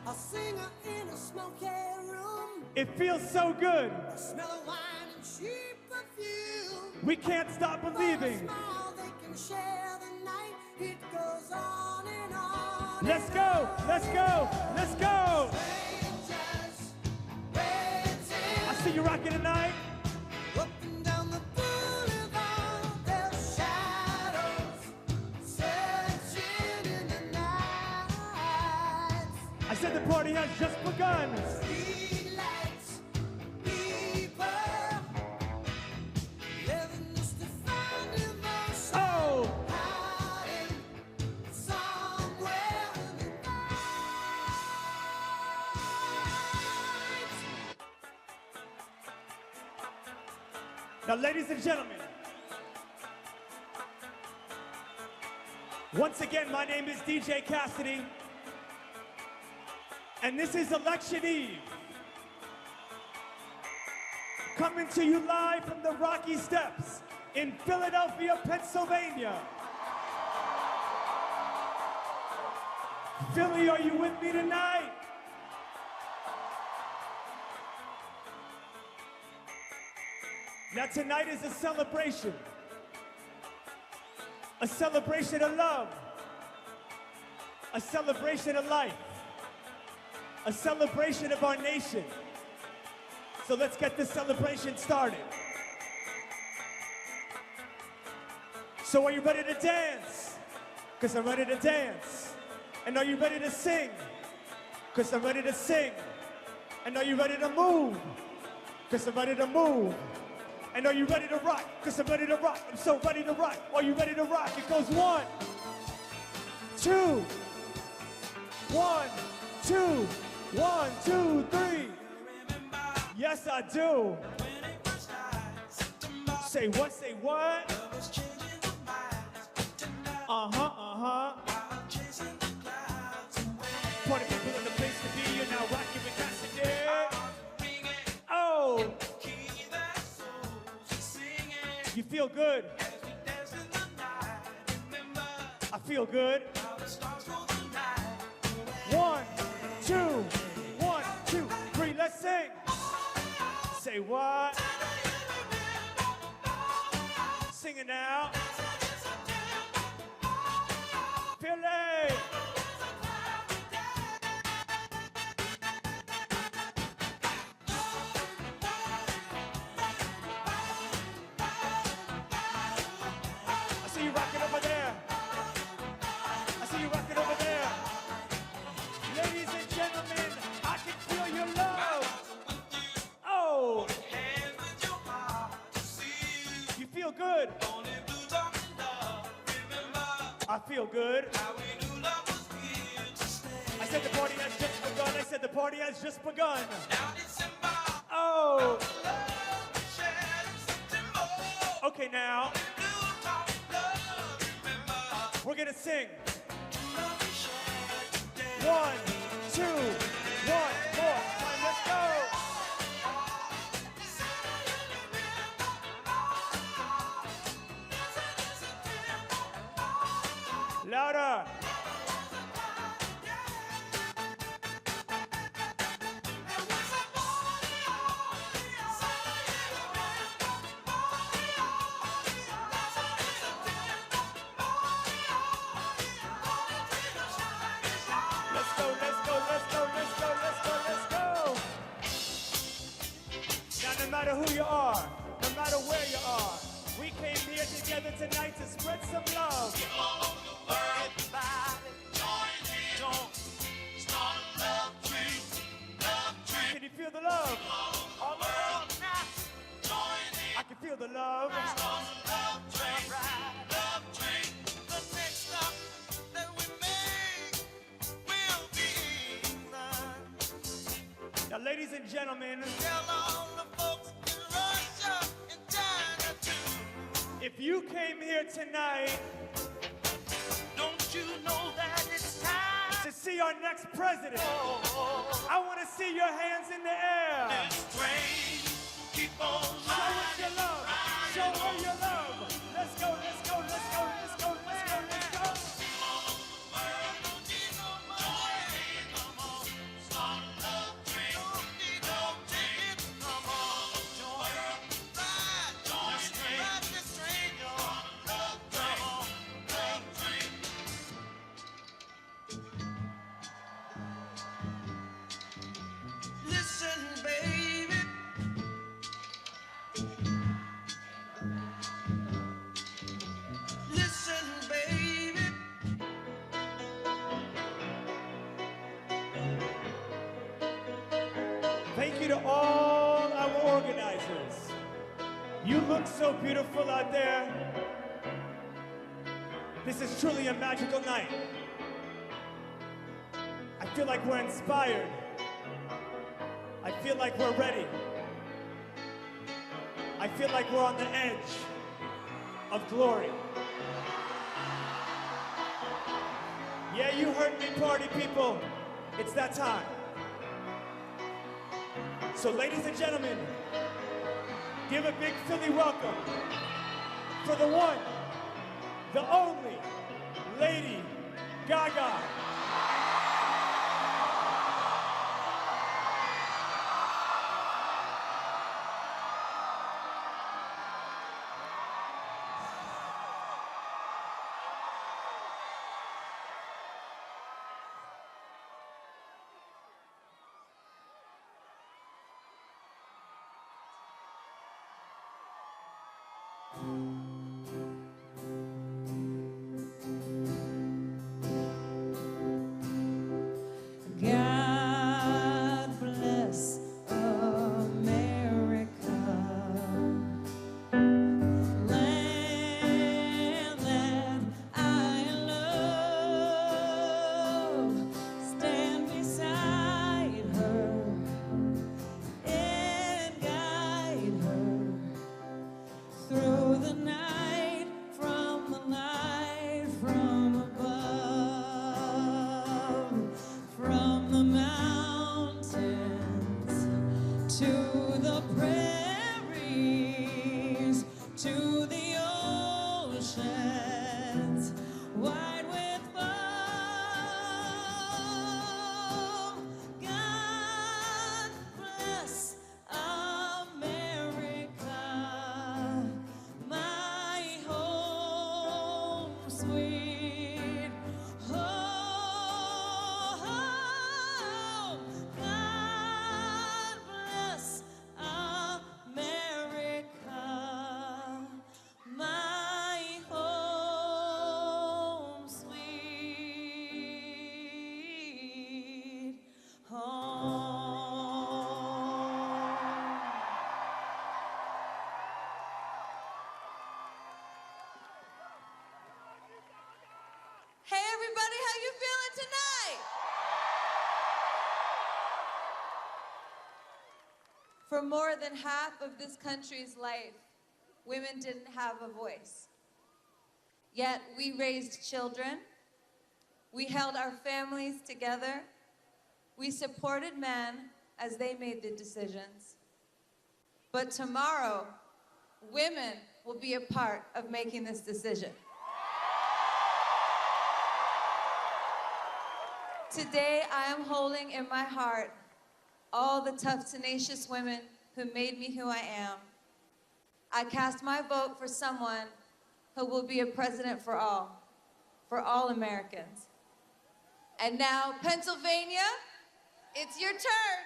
A singer in a smoky room. It feels so good. The smell of wine and cheap perfume. We can't stop believing. Smile, they can share the night. It goes on and on. Let's go, let's go, let's go. I see you rocking tonight. Up and down the boulevard, there's shadows searching in the night. I said the party has just begun. Streetlights, people, living just to find emotion. Oh! Hiding somewhere in the night. Now, ladies and gentlemen, once again, my name is DJ Cassidy, and this is Election Eve. Coming to you live from the Rocky Steps in Philadelphia, Pennsylvania. Philly, are you with me tonight? Now tonight is a celebration of love, a celebration of life, a celebration of our nation. So let's get this celebration started. So are you ready to dance? Because I'm ready to dance. And are you ready to sing? Because I'm ready to sing. And are you ready to move? Because I'm ready to move. And are you ready to rock? Because I'm ready to rock. I'm so ready to rock. Are you ready to rock? It goes 1, 2, 1, 2, 1, 2, 3. Yes, I do. Say what? Say what? Party people in the place to be. You're now rocking with Cassidy. Oh. You feel good? I feel good. 1, 2, 1, 2, 3, let's sing. Say what? Sing it now. Philly. I see you rocking over there. I see you rocking over there. Ladies and gentlemen, I can feel your love. Oh. You I feel good. I said the party has just begun. I said the party has just begun. Oh. Okay, now. We're gonna sing. 1, 2, 1 more time. Let's go. Louder. No matter who you are, no matter where you are, we came here together tonight to spread some love. All over the world, everybody, join in. Start a love train, love train. Can you feel the love? All over the world now, join in. I can feel the love. Start a love train, love train. The next stop that we make will be England. Now, ladies and gentlemen, tell all the folks in Russia and China too. If you came here tonight, don't you know that it's time to see our next president? I want to see your hands in the air. This train keep on riding. Show us your love. Show her your love. Let's go, let's go, let's go, let's go, let's go, let's go. All over the world, don't need no more. No more. Start a love train. Don't need no ticket. Come on, world, ride. Join this train. Ride this train, y'all. Love train. Love train. Listen, baby. Listen, baby. Thank you to all our organizers. You look so beautiful out there. This is truly a magical night. I feel like we're inspired. I feel like we're ready. I feel like we're on the edge of glory. Yeah, you heard me, party people. It's that time. So, ladies and gentlemen, give a big Philly welcome for the one, the only, Lady Gaga. God bless America, land that I love. Stand beside her and guide her through the night, from the light from above, from the mountains to the prairies, to the oceans, wide with foam. God bless America, my home, sweet home. God bless America, my home, sweet home. For more than half of this country's life, women didn't have a voice. Yet we raised children, we held our families together, we supported men as they made the decisions. But tomorrow, women will be a part of making this decision. Today, I am holding in my heart all the tough, tenacious women who made me who I am. I cast my vote for someone who will be a president for all Americans. And now, Pennsylvania, it's your turn.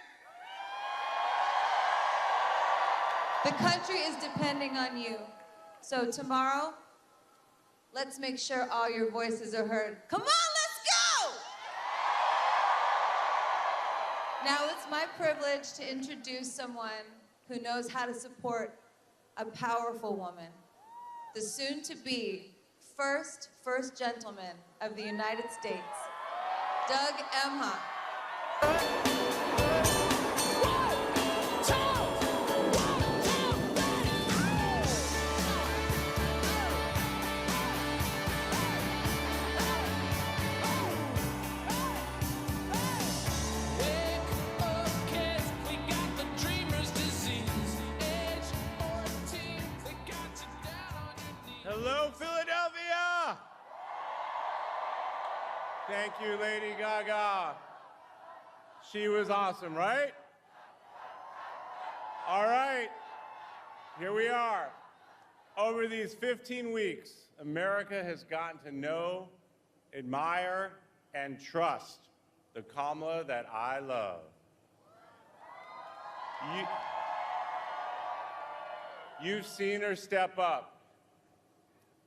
The country is depending on you. So tomorrow, let's make sure all your voices are heard. Come on, let's go! Now it's my privilege to introduce someone who knows how to support a powerful woman, the soon-to-be first gentleman of the United States, Doug Emhoff. Hello, Philadelphia! Thank you, Lady Gaga. She was awesome, right? All right, here we are. Over these 15 weeks, America has gotten to know, admire, and trust the Kamala that I love. You've seen her step up.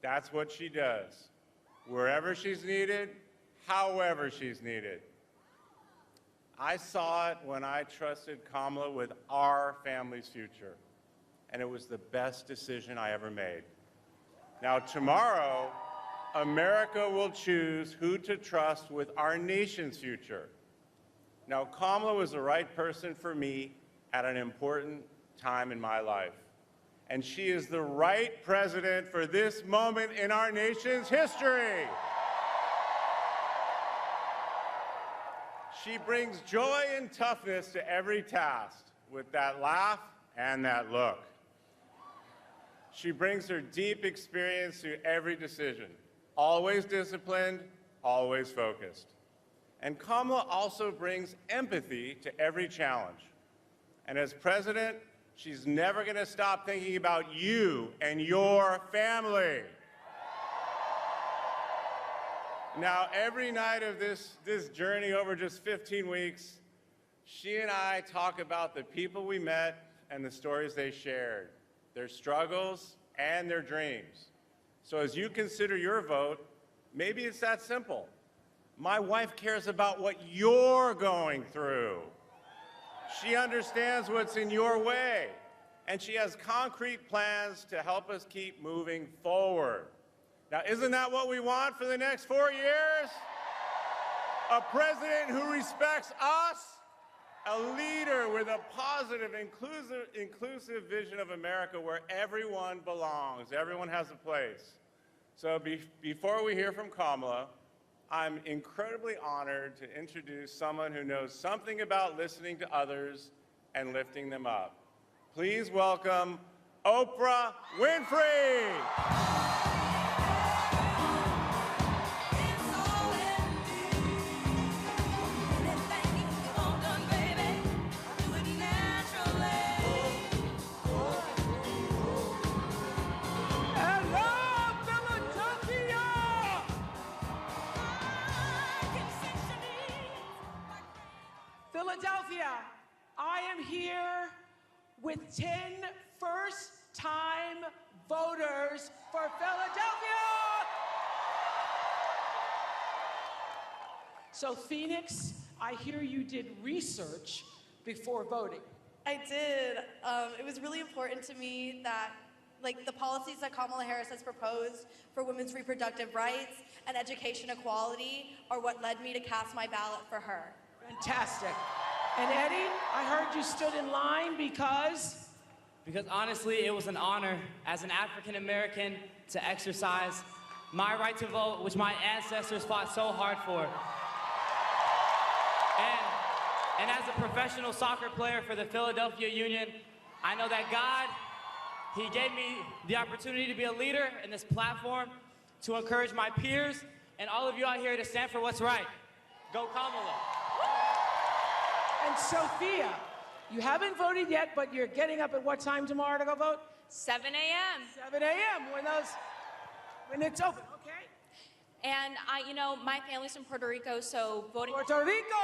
That's what she does. Wherever she's needed, however she's needed. I saw it when I trusted Kamala with our family's future, and it was the best decision I ever made. Now, tomorrow, America will choose who to trust with our nation's future. Now, Kamala was the right person for me at an important time in my life. And she is the right president for this moment in our nation's history. She brings joy and toughness to every task with that laugh and that look. She brings her deep experience to every decision, always disciplined, always focused. And Kamala also brings empathy to every challenge. And as president, she's never going to stop thinking about you and your family. Now, every night of this journey over just 15 weeks, she and I talk about the people we met and the stories they shared, their struggles and their dreams. So as you consider your vote, maybe it's that simple. My wife cares about what you're going through. She understands what's in your way, and she has concrete plans to help us keep moving forward. Now, isn't that what we want for the next 4 years? A president who respects us, a leader with a positive, inclusive vision of America where everyone belongs, everyone has a place. So before we hear from Kamala, I'm incredibly honored to introduce someone who knows something about listening to others and lifting them up. Please welcome Oprah Winfrey. Philadelphia, I am here with 10 first-time voters for Philadelphia. So Phoenix, I hear you did research before voting. I did. It was really important to me that the policies that Kamala Harris has proposed for women's reproductive rights and education equality are what led me to cast my ballot for her. Fantastic. And Eddie, I heard you stood in line because? Because honestly, it was an honor as an African American to exercise my right to vote, which my ancestors fought so hard for. And as a professional soccer player for the Philadelphia Union, I know that God, He gave me the opportunity to be a leader in this platform to encourage my peers and all of you out here to stand for what's right. Go Kamala. And Sophia, you haven't voted yet, but you're getting up at what time tomorrow to go vote? 7 a.m. 7 a.m. when it's open, okay? And my family's from Puerto Rico, so voting. Puerto Rico!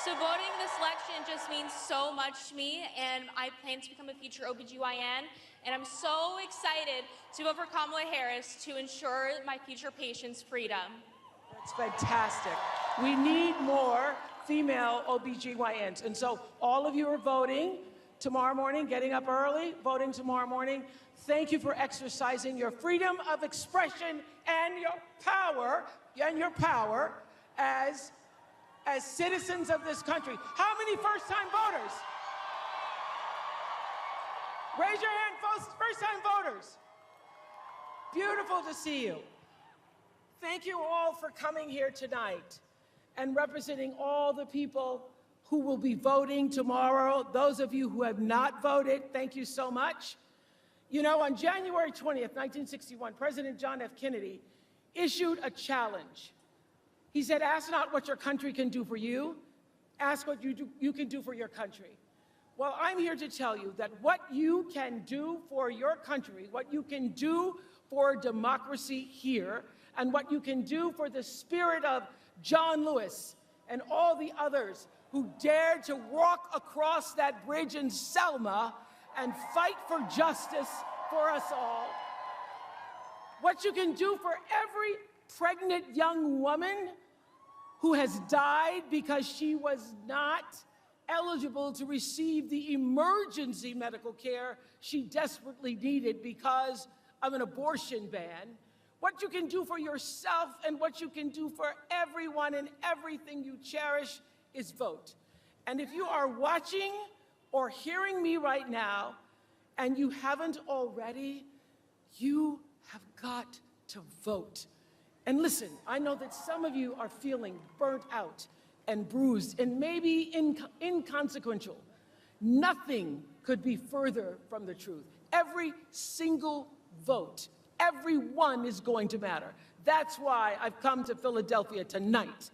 So voting this election just means so much to me, and I plan to become a future OBGYN, and I'm so excited to vote for Kamala Harris to ensure my future patients' freedom. That's fantastic. We need more female OBGYNs, and so all of you are voting tomorrow morning, getting up early, voting tomorrow morning. Thank you for exercising your freedom of expression and your power as citizens of this country. How many first-time voters? Raise your hand, first-time voters. Beautiful to see you. Thank you all for coming here tonight and representing all the people who will be voting tomorrow. Those of you who have not voted, thank you so much. You know, on January 20th, 1961, President John F. Kennedy issued a challenge. He said, ask not what your country can do for you, ask what you can do for your country. Well, I'm here to tell you that what you can do for your country, what you can do for democracy here, and what you can do for the spirit of John Lewis and all the others who dared to walk across that bridge in Selma and fight for justice for us all. What you can do for every pregnant young woman who has died because she was not eligible to receive the emergency medical care she desperately needed because of an abortion ban. What you can do for yourself and what you can do for everyone and everything you cherish is vote. And if you are watching or hearing me right now and you haven't already, you have got to vote. And listen, I know that some of you are feeling burnt out and bruised and maybe inconsequential. Nothing could be further from the truth. Every single vote, every one is going to matter. That's why I've come to Philadelphia tonight.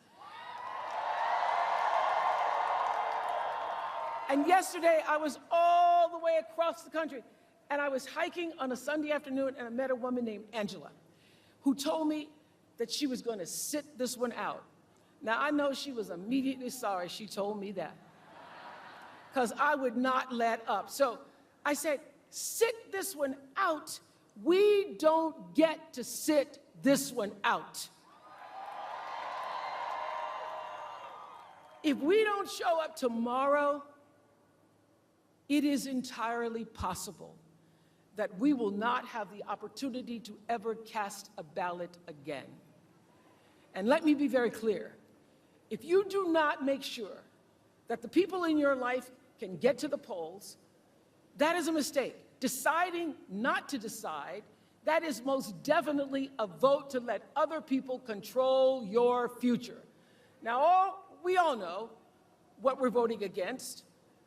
And yesterday, I was all the way across the country, and I was hiking on a Sunday afternoon, and I met a woman named Angela, who told me that she was going to sit this one out. Now, I know she was immediately sorry she told me that, because I would not let up. So I said, sit this one out. We don't get to sit this one out. If we don't show up tomorrow, it is entirely possible that we will not have the opportunity to ever cast a ballot again. And let me be very clear. If you do not make sure that the people in your life can get to the polls, that is a mistake. Deciding not to decide, that is most definitely a vote to let other people control your future. Now, we all know what we're voting against.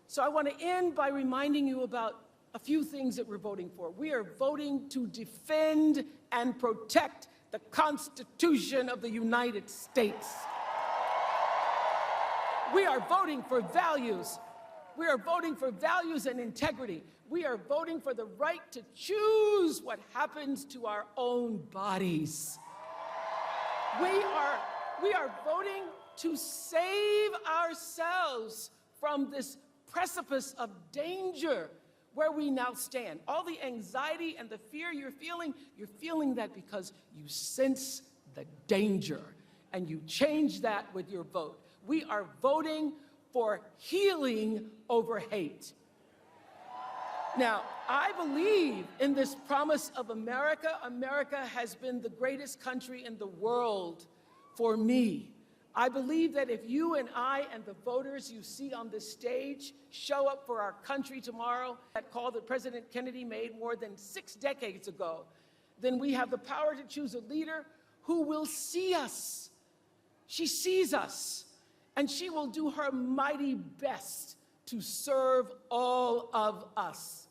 So I want to end by reminding you about a few things that we're voting for. We are voting to defend and protect the Constitution of the United States. We are voting for values. We are voting for values and integrity. We are voting for the right to choose what happens to our own bodies. We are voting to save ourselves from this precipice of danger where we now stand. All the anxiety and the fear you're feeling that because you sense the danger, and you change that with your vote. We are voting for healing over hate. Now, I believe in this promise of America. America has been the greatest country in the world for me. I believe that if you and I and the voters you see on this stage show up for our country tomorrow, that call that President Kennedy made more than 6 decades ago, then we have the power to choose a leader who will see us. She sees us, and she will do her mighty best to serve all of us.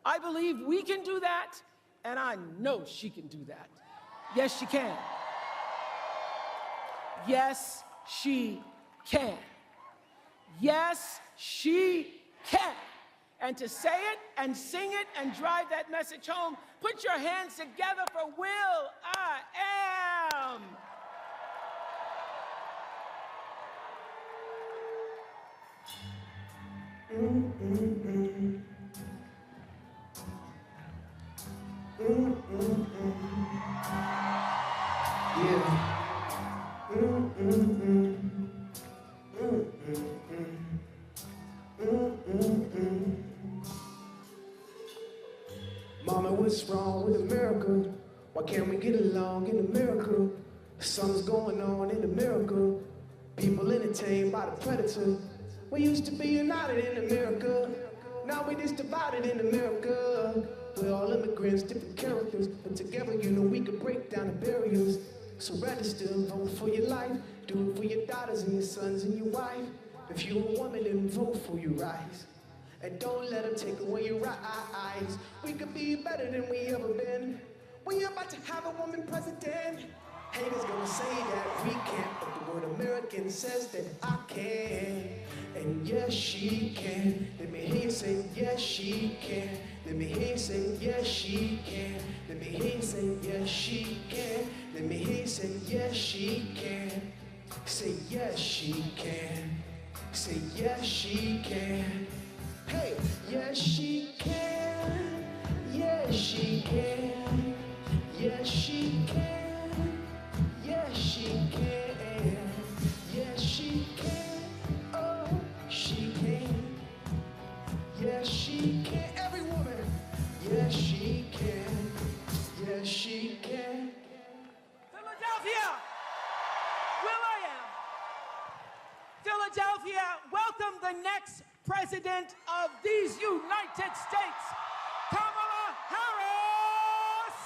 I believe we can do that, and I know she can do that. Yes, she can. Yes, she can. Yes, she can. And to say it and sing it and drive that message home, put your hands together for Will.i.am. Mama, what's wrong with America? Why can't we get along in America? Something's going on in America. People entertained by the predator. We used to be united in America. Now we just divided in America. We're all immigrants, different characters, but together, you know, we could break down the barriers. So register, vote for your life. Do it for your daughters and your sons and your wife. If you're a woman, then vote for your rights. And don't let them take away your rights. We could be better than we ever been. We about to have a woman president. Haters gonna say that we can't, but the word American says that I can. And yes, she can. Let me hear you say, yes, she can. Let me hear you say, yes, she can. Let me hear you say, yes, she can. Let me hear you say, yes, she can. Say, yes, she can. Say, yes, she can. Hey, yes, she can. Yes, she can. Yes, she can. Yes, she can. Yes, she can. Oh, she can. Yes, she can. Every woman. Yes, she can. Yes, she can. Philadelphia, Will.i.am. Philadelphia, welcome the next President of these United States, Kamala Harris.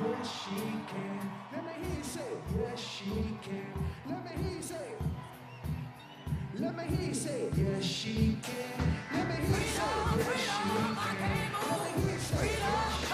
Yes, she can. Let me hear you say, yes, she can. Let me hear you say, let me hear you say, yes, she can. Let me hear you say, yes, she can. Let me hear you say, yes, she can.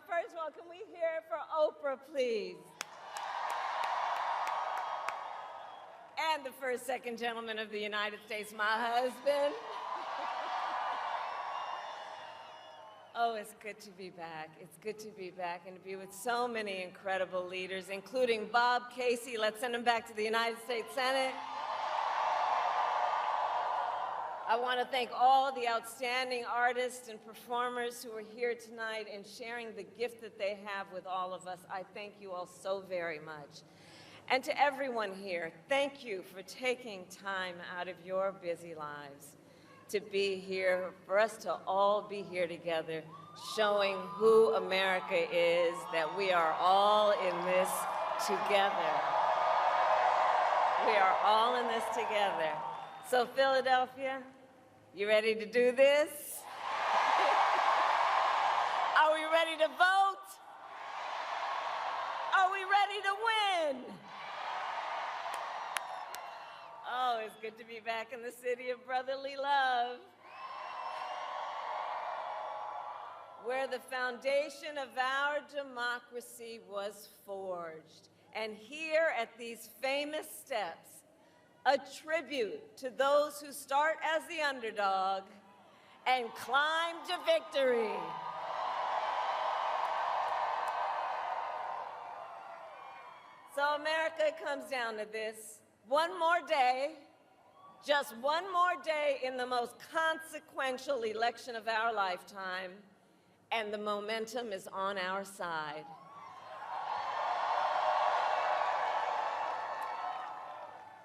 First of all, can we hear it for Oprah, please? And the first, second gentleman of the United States, my husband. Oh, it's good to be back. It's good to be back and to be with so many incredible leaders, including Bob Casey. Let's send him back to the United States Senate. I want to thank all the outstanding artists and performers who are here tonight and sharing the gift that they have with all of us. I thank you all so very much. And to everyone here, thank you for taking time out of your busy lives to be here, for us to all be here together, showing who America is, that we are all in this together. We are all in this together. So Philadelphia, you ready to do this? Are we ready to vote? Are we ready to win? Oh, it's good to be back in the city of brotherly love, where the foundation of our democracy was forged. And here at these famous steps, a tribute to those who start as the underdog and climb to victory. So America, it comes down to this. One more day, just one more day in the most consequential election of our lifetime, and the momentum is on our side.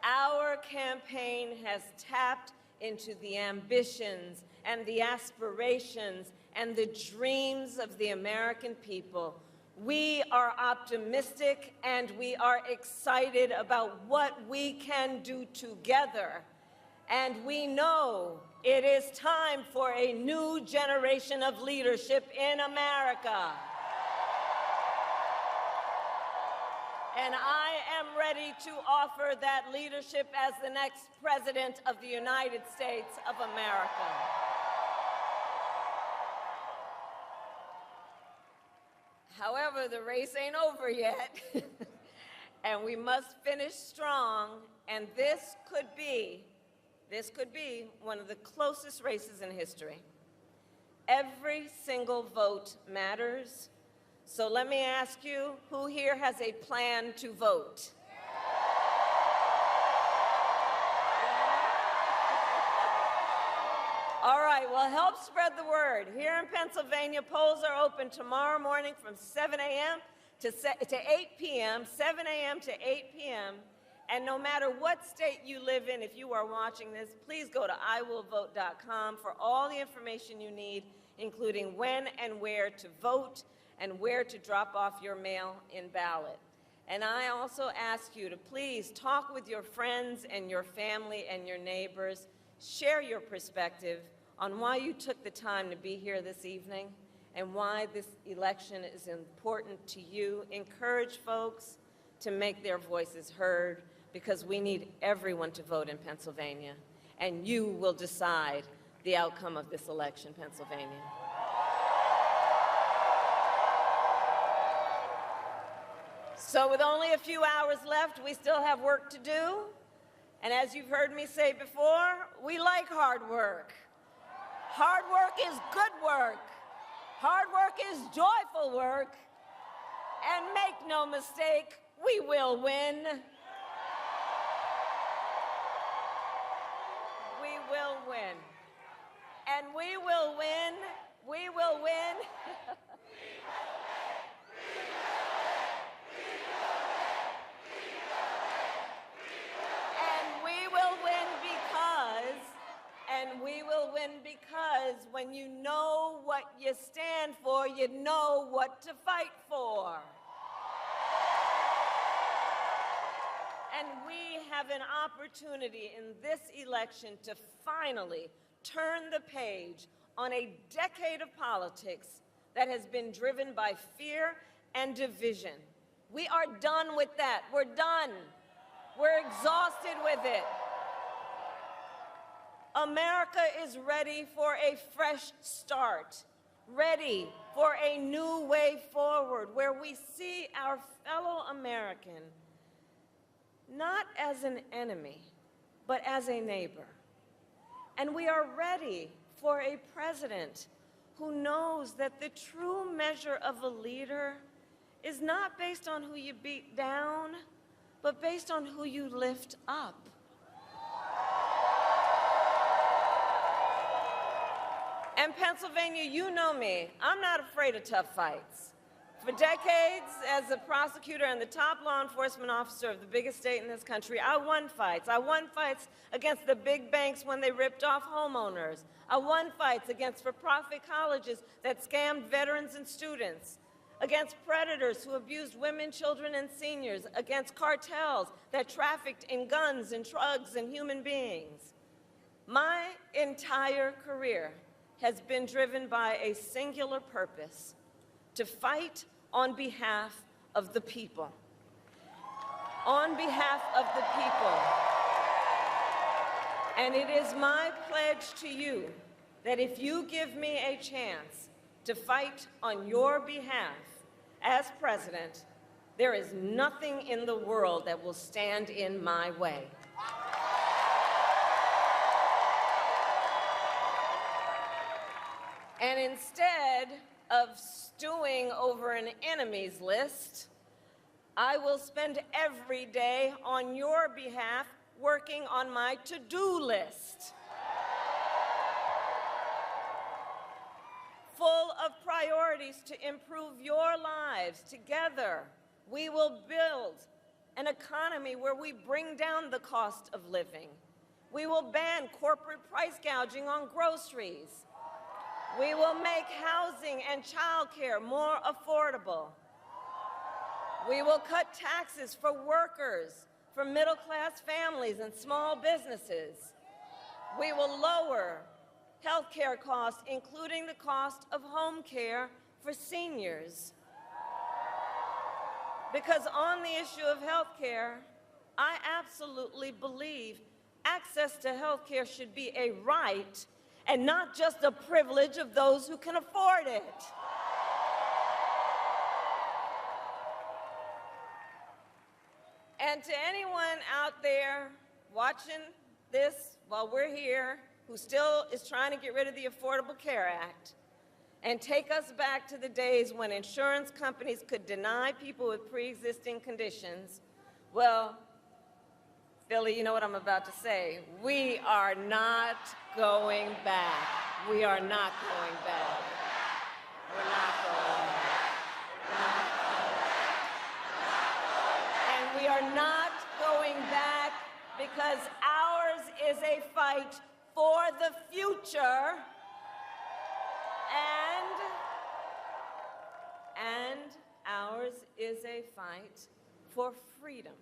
Our campaign has tapped into the ambitions and the aspirations and the dreams of the American people. We are optimistic and we are excited about what we can do together. And we know it is time for a new generation of leadership in America. And I am ready to offer that leadership as the next President of the United States of America. However, the race ain't over yet, and we must finish strong, and this could be one of the closest races in history. Every single vote matters. So let me ask you, who here has a plan to vote? All right, well, help spread the word. Here in Pennsylvania, polls are open tomorrow morning from 7 a.m. to 8 p.m., 7 a.m. to 8 p.m., and no matter what state you live in, if you are watching this, please go to iwillvote.com for all the information you need, including when and where to vote and where to drop off your mail-in ballot. And I also ask you to please talk with your friends and your family and your neighbors. Share your perspective on why you took the time to be here this evening and why this election is important to you. Encourage folks to make their voices heard, because we need everyone to vote in Pennsylvania, and you will decide the outcome of this election, Pennsylvania. So with only a few hours left, we still have work to do. And as you've heard me say before, we like hard work. Hard work is good work. Hard work is joyful work. And make no mistake, we will win. We will win. And we will win. We will win. And we will win because when you know what you stand for, you know what to fight for. And we have an opportunity in this election to finally turn the page on a decade of politics that has been driven by fear and division. We are done with that. We're done. We're exhausted with it. America is ready for a fresh start, ready for a new way forward where we see our fellow American not as an enemy, but as a neighbor. And we are ready for a president who knows that the true measure of a leader is not based on who you beat down, but based on who you lift up. And Pennsylvania, you know me, I'm not afraid of tough fights. For decades, as a prosecutor and the top law enforcement officer of the biggest state in this country, I won fights. I won fights against the big banks when they ripped off homeowners. I won fights against for-profit colleges that scammed veterans and students, against predators who abused women, children, and seniors, against cartels that trafficked in guns and drugs and human beings. My entire career has been driven by a singular purpose: to fight on behalf of the people. On behalf of the people. And it is my pledge to you that if you give me a chance to fight on your behalf as president, there is nothing in the world that will stand in my way. And instead of stewing over an enemies list, I will spend every day on your behalf working on my to-do list. Full of priorities to improve your lives. Together, we will build an economy where we bring down the cost of living. We will ban corporate price gouging on groceries. We will make housing and childcare more affordable. We will cut taxes for workers, for middle-class families and small businesses. We will lower health care costs, including the cost of home care for seniors. Because on the issue of health care, I absolutely believe access to health care should be a right and not just a privilege of those who can afford it. And to anyone out there watching this while we're here, who still is trying to get rid of the Affordable Care Act and take us back to the days when insurance companies could deny people with pre-existing conditions, well, Philly, you know what I'm about to say. We are not going back. We are not going back. We're not going back. And we are not going back because ours is a fight for the future and ours is a fight for freedom,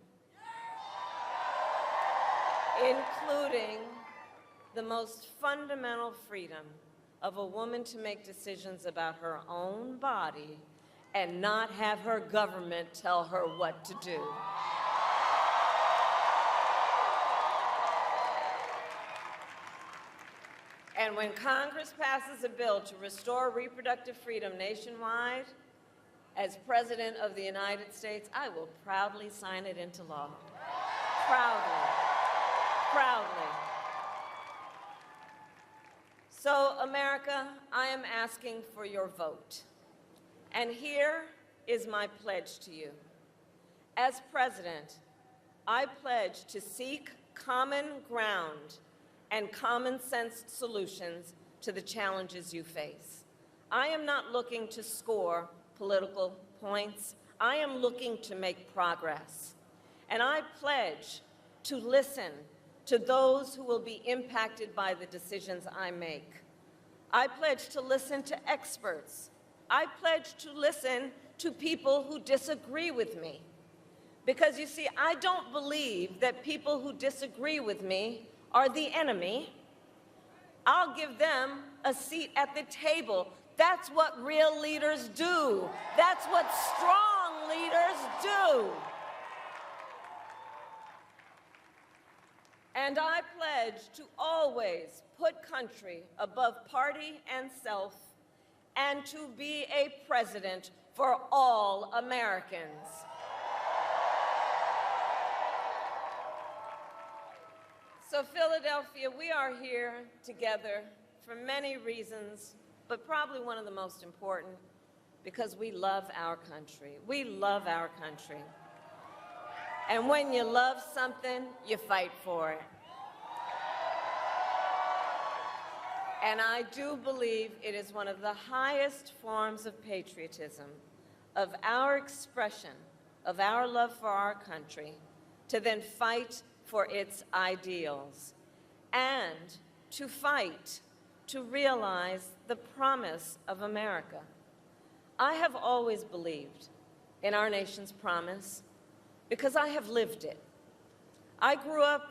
including the most fundamental freedom of a woman to make decisions about her own body and not have her government tell her what to do. And when Congress passes a bill to restore reproductive freedom nationwide, as President of the United States, I will proudly sign it into law. Proudly. Proudly. So, America, I am asking for your vote. And here is my pledge to you. As president, I pledge to seek common ground and common sense solutions to the challenges you face. I am not looking to score political points. I am looking to make progress. And I pledge to listen to those who will be impacted by the decisions I make. I pledge to listen to experts. I pledge to listen to people who disagree with me. Because you see, I don't believe that people who disagree with me are the enemy. I'll give them a seat at the table. That's what real leaders do. That's what strong leaders do. And I pledge to always put country above party and self, and to be a president for all Americans. So Philadelphia, we are here together for many reasons, but probably one of the most important, because we love our country. We love our country. And when you love something, you fight for it. And I do believe it is one of the highest forms of patriotism, of our expression, of our love for our country, to then fight for its ideals, and to fight to realize the promise of America. I have always believed in our nation's promise because I have lived it. I grew up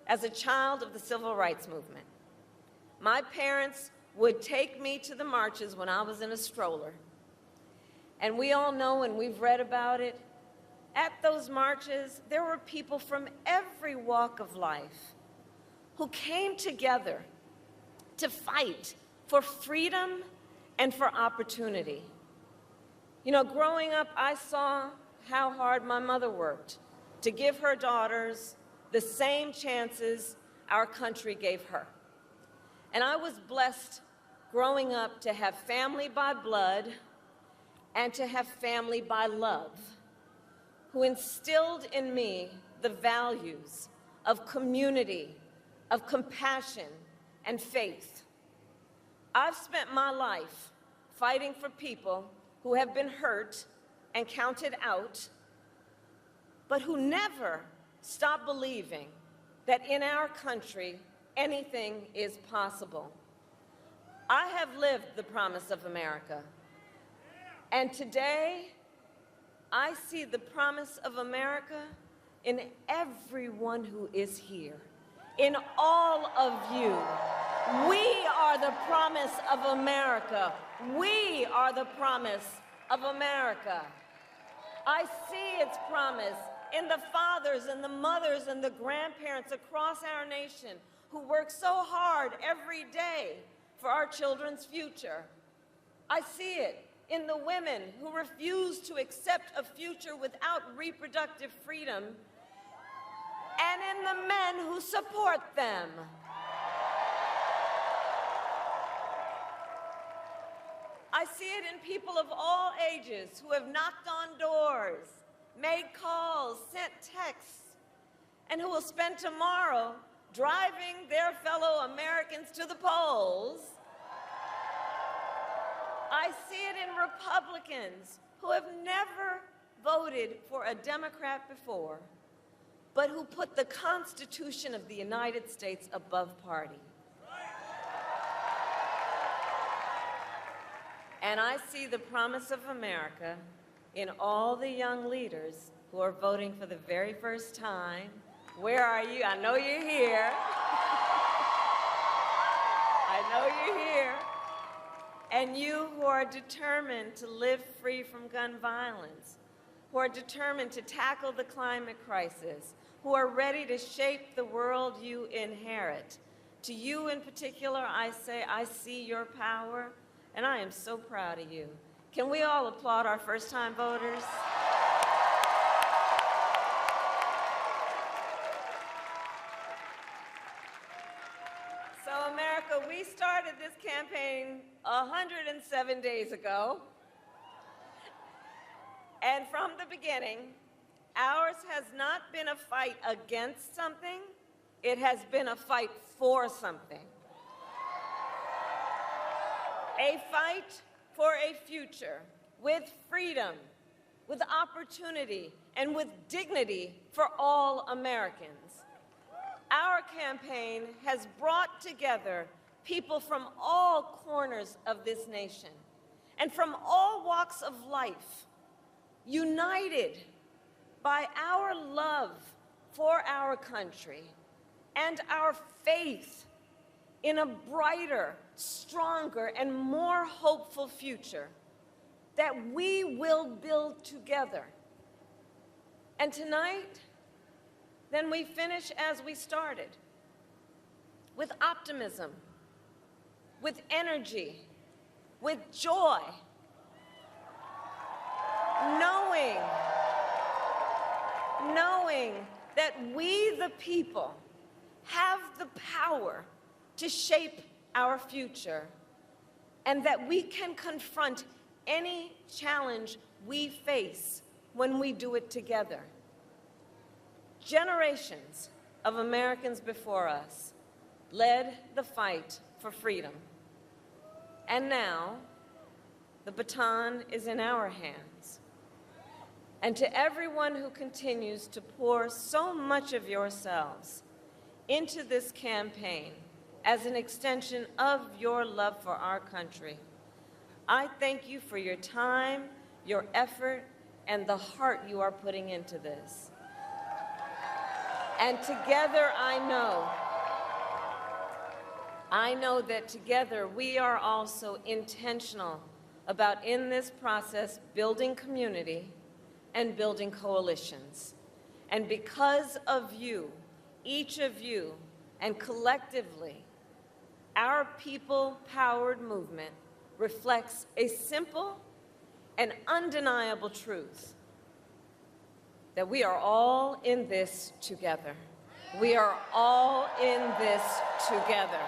as a child of the Civil Rights Movement. My parents would take me to the marches when I was in a stroller. And we all know, and we've read about it, at those marches, there were people from every walk of life who came together to fight for freedom and for opportunity. You know, growing up, I saw how hard my mother worked to give her daughters the same chances our country gave her. And I was blessed growing up to have family by blood and to have family by love, who instilled in me the values of community, of compassion, and faith. I've spent my life fighting for people who have been hurt and counted out, but who never stop believing that in our country, anything is possible. I have lived the promise of America. And today, I see the promise of America in everyone who is here, in all of you. We are the promise of America. We are the promise of America. I see its promise in the fathers and the mothers and the grandparents across our nation who work so hard every day for our children's future. I see it in the women who refuse to accept a future without reproductive freedom, and in the men who support them. I see it in people of all ages who have knocked on doors, made calls, sent texts, and who will spend tomorrow driving their fellow Americans to the polls. I see it in Republicans who have never voted for a Democrat before, but who put the Constitution of the United States above party. And I see the promise of America in all the young leaders who are voting for the very first time. Where are you? I know you're here. I know you're here. And you who are determined to live free from gun violence, who are determined to tackle the climate crisis, who are ready to shape the world you inherit. To you in particular, I say, I see your power, and I am so proud of you. Can we all applaud our first-time voters? So, America, we started this campaign 107 days ago. And from the beginning, ours has not been a fight against something, it has been a fight for something. A fight for a future with freedom, with opportunity, and with dignity for all Americans. Our campaign has brought together people from all corners of this nation and from all walks of life, united by our love for our country and our faith in a brighter, stronger, and more hopeful future that we will build together. And tonight, then we finish as we started, with optimism, with energy, with joy, knowing that we, the people, have the power to shape our future, and that we can confront any challenge we face when we do it together. Generations of Americans before us led the fight for freedom. And now, the baton is in our hands. And to everyone who continues to pour so much of yourselves into this campaign as an extension of your love for our country, I thank you for your time, your effort, and the heart you are putting into this. And together, I know that together we are also intentional about, in this process, building community and building coalitions. And because of you, each of you, and collectively, our people-powered movement reflects a simple and undeniable truth that we are all in this together. We are all in this together.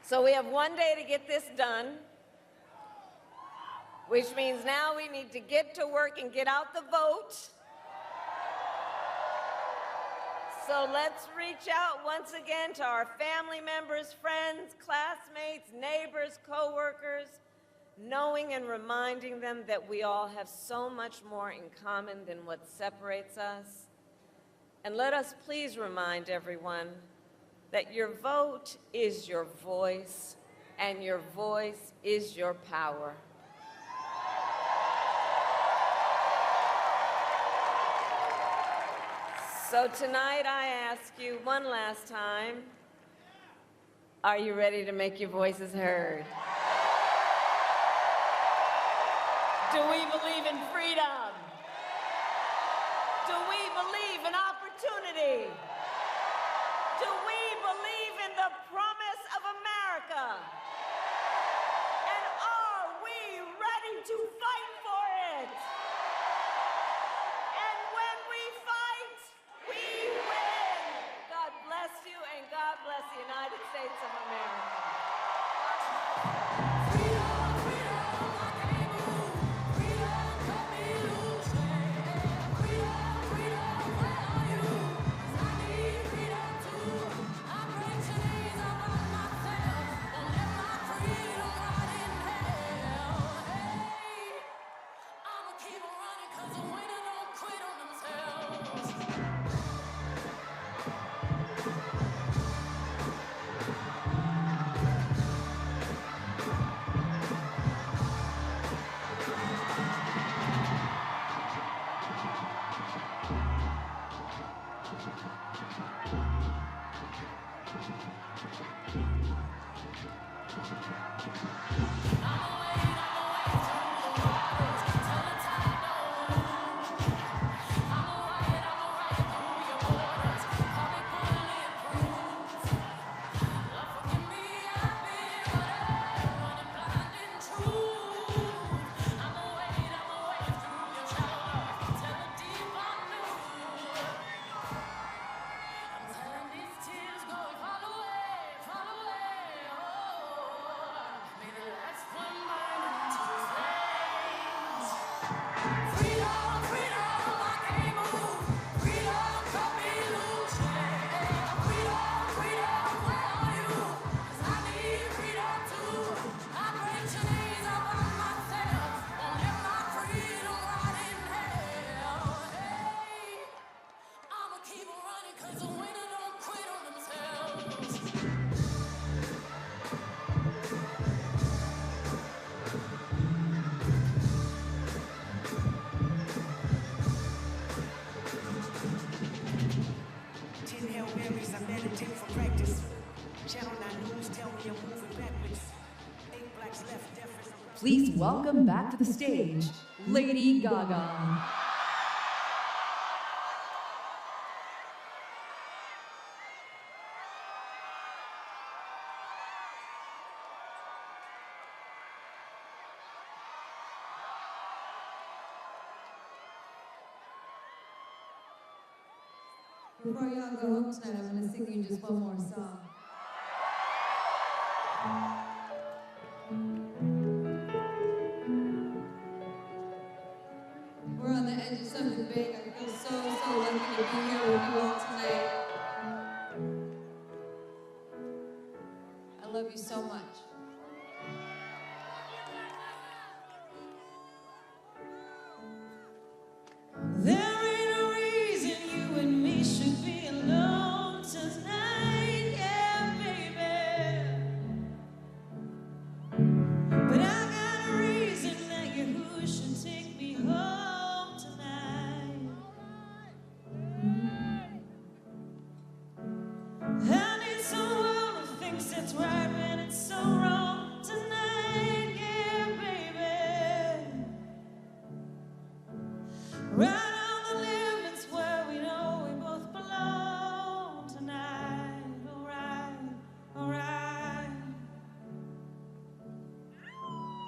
So we have one day to get this done, which means now we need to get to work and get out the vote. So let's reach out once again to our family members, friends, classmates, neighbors, co-workers, knowing and reminding them that we all have so much more in common than what separates us. And let us please remind everyone that your vote is your voice, and your voice is your power. So tonight I ask you one last time, are you ready to make your voices heard? Do we believe in freedom? Do we believe in opportunity? Do we believe in the promise of America? And are we ready to fight for it? And when we fight, we win. God bless you, and God bless the United States of America. Please welcome back to the stage, Lady Gaga. Before y'all go home tonight, I'm gonna sing you just one more song. We're on the edge of something big. I feel so lucky to be here with you all tonight. I love you so much. There ain't a reason you and me should be alone tonight, yeah.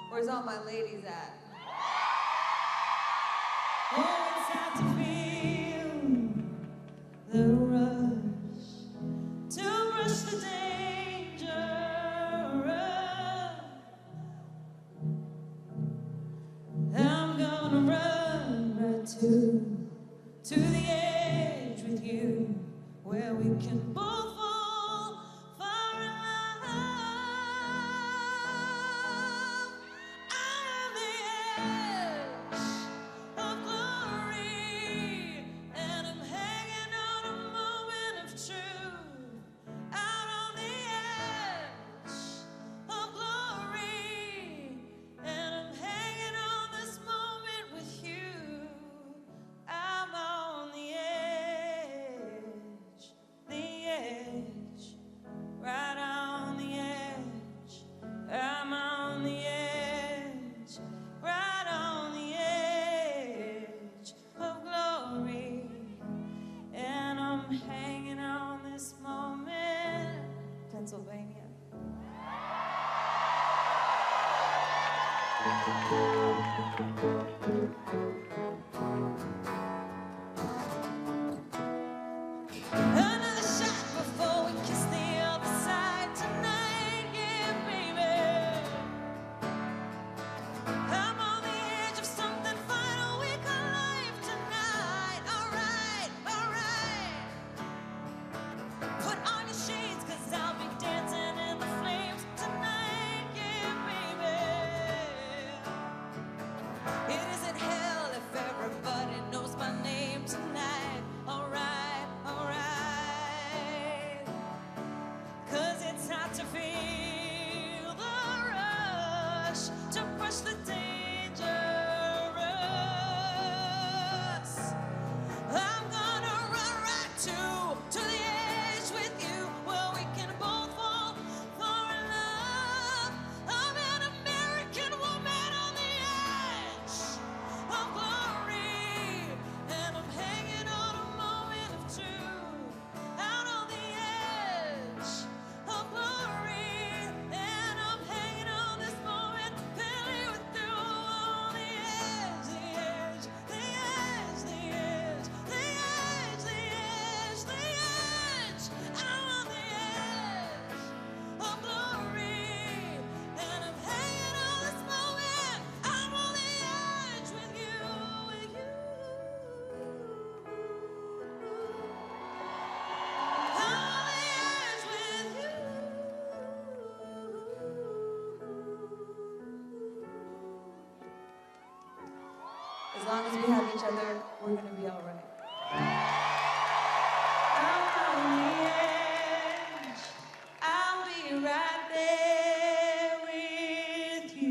Where's all my ladies at? Oh, it's hard to feel the rush, to rush the danger. I'm gonna run right to the edge with you, where we can both fall far in love. I'm the edge of glory, and I'm hanging on a moment of truth. Out on the edge of glory, and I'm hanging on this moment with you. I'm on the edge, right on the edge. I'm on the edge, right on the edge of glory, and I'm hanging on this moment. Pennsylvania. Another shot before we kiss the other side tonight, yeah, baby. I'm on the edge of something final, we call life tonight. Alright, alright. Put on your shades, 'cause I'll be dancing in the flames tonight, yeah, baby. It isn't hell if everybody knows my name tonight. Alright, alright. 'Cause it's hard to feel the rush, to push the dangerous. I'm gonna run right to the edge with you, where we can both fall in love. I'm an American woman on the edge of glory, and I'm hanging on a moment of truth. Out on the edge of glory, and I'm hanging on this moment, barely with you. On the edge, the edge, the edge, the edge, the edge, the edge, the edge. I'm on the edge of glory, and I'm hanging on this moment. I'm on the edge with you, with you. I'm on the edge with you. As long as we have each other, we're gonna be all right. I'm on the edge. I'll be right there with you.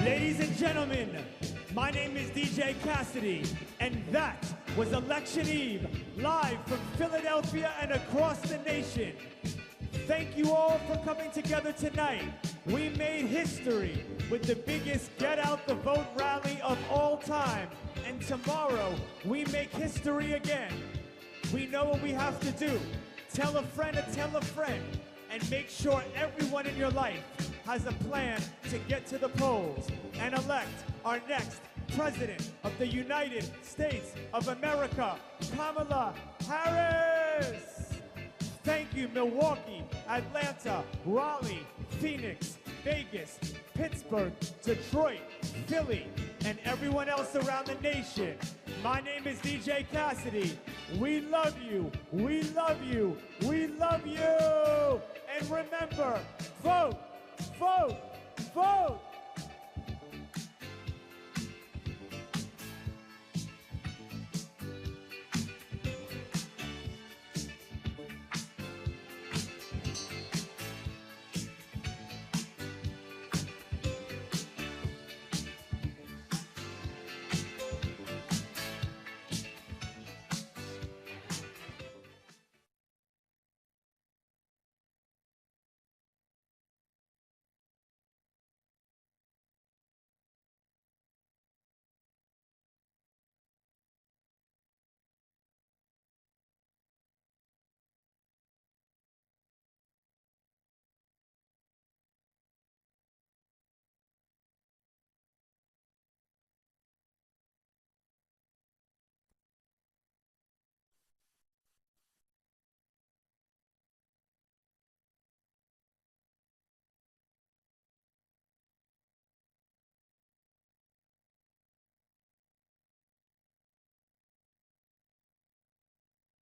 Ladies and gentlemen, my name is DJ Cassidy, and that was Election Eve, live from Philadelphia and across the nation. Thank you all for coming together tonight. We made history with the biggest Get Out the Vote rally of all time, and tomorrow we make history again. We know what we have to do. Tell a friend to tell a friend, and make sure everyone in your life has a plan to get to the polls and elect our next President of the United States of America, Kamala Harris. Thank you, Milwaukee, Atlanta, Raleigh, Phoenix, Vegas, Pittsburgh, Detroit, Philly, and everyone else around the nation. My name is DJ Cassidy. We love you. We love you. We love you. And remember, Whitmer. Vote, vote, vote.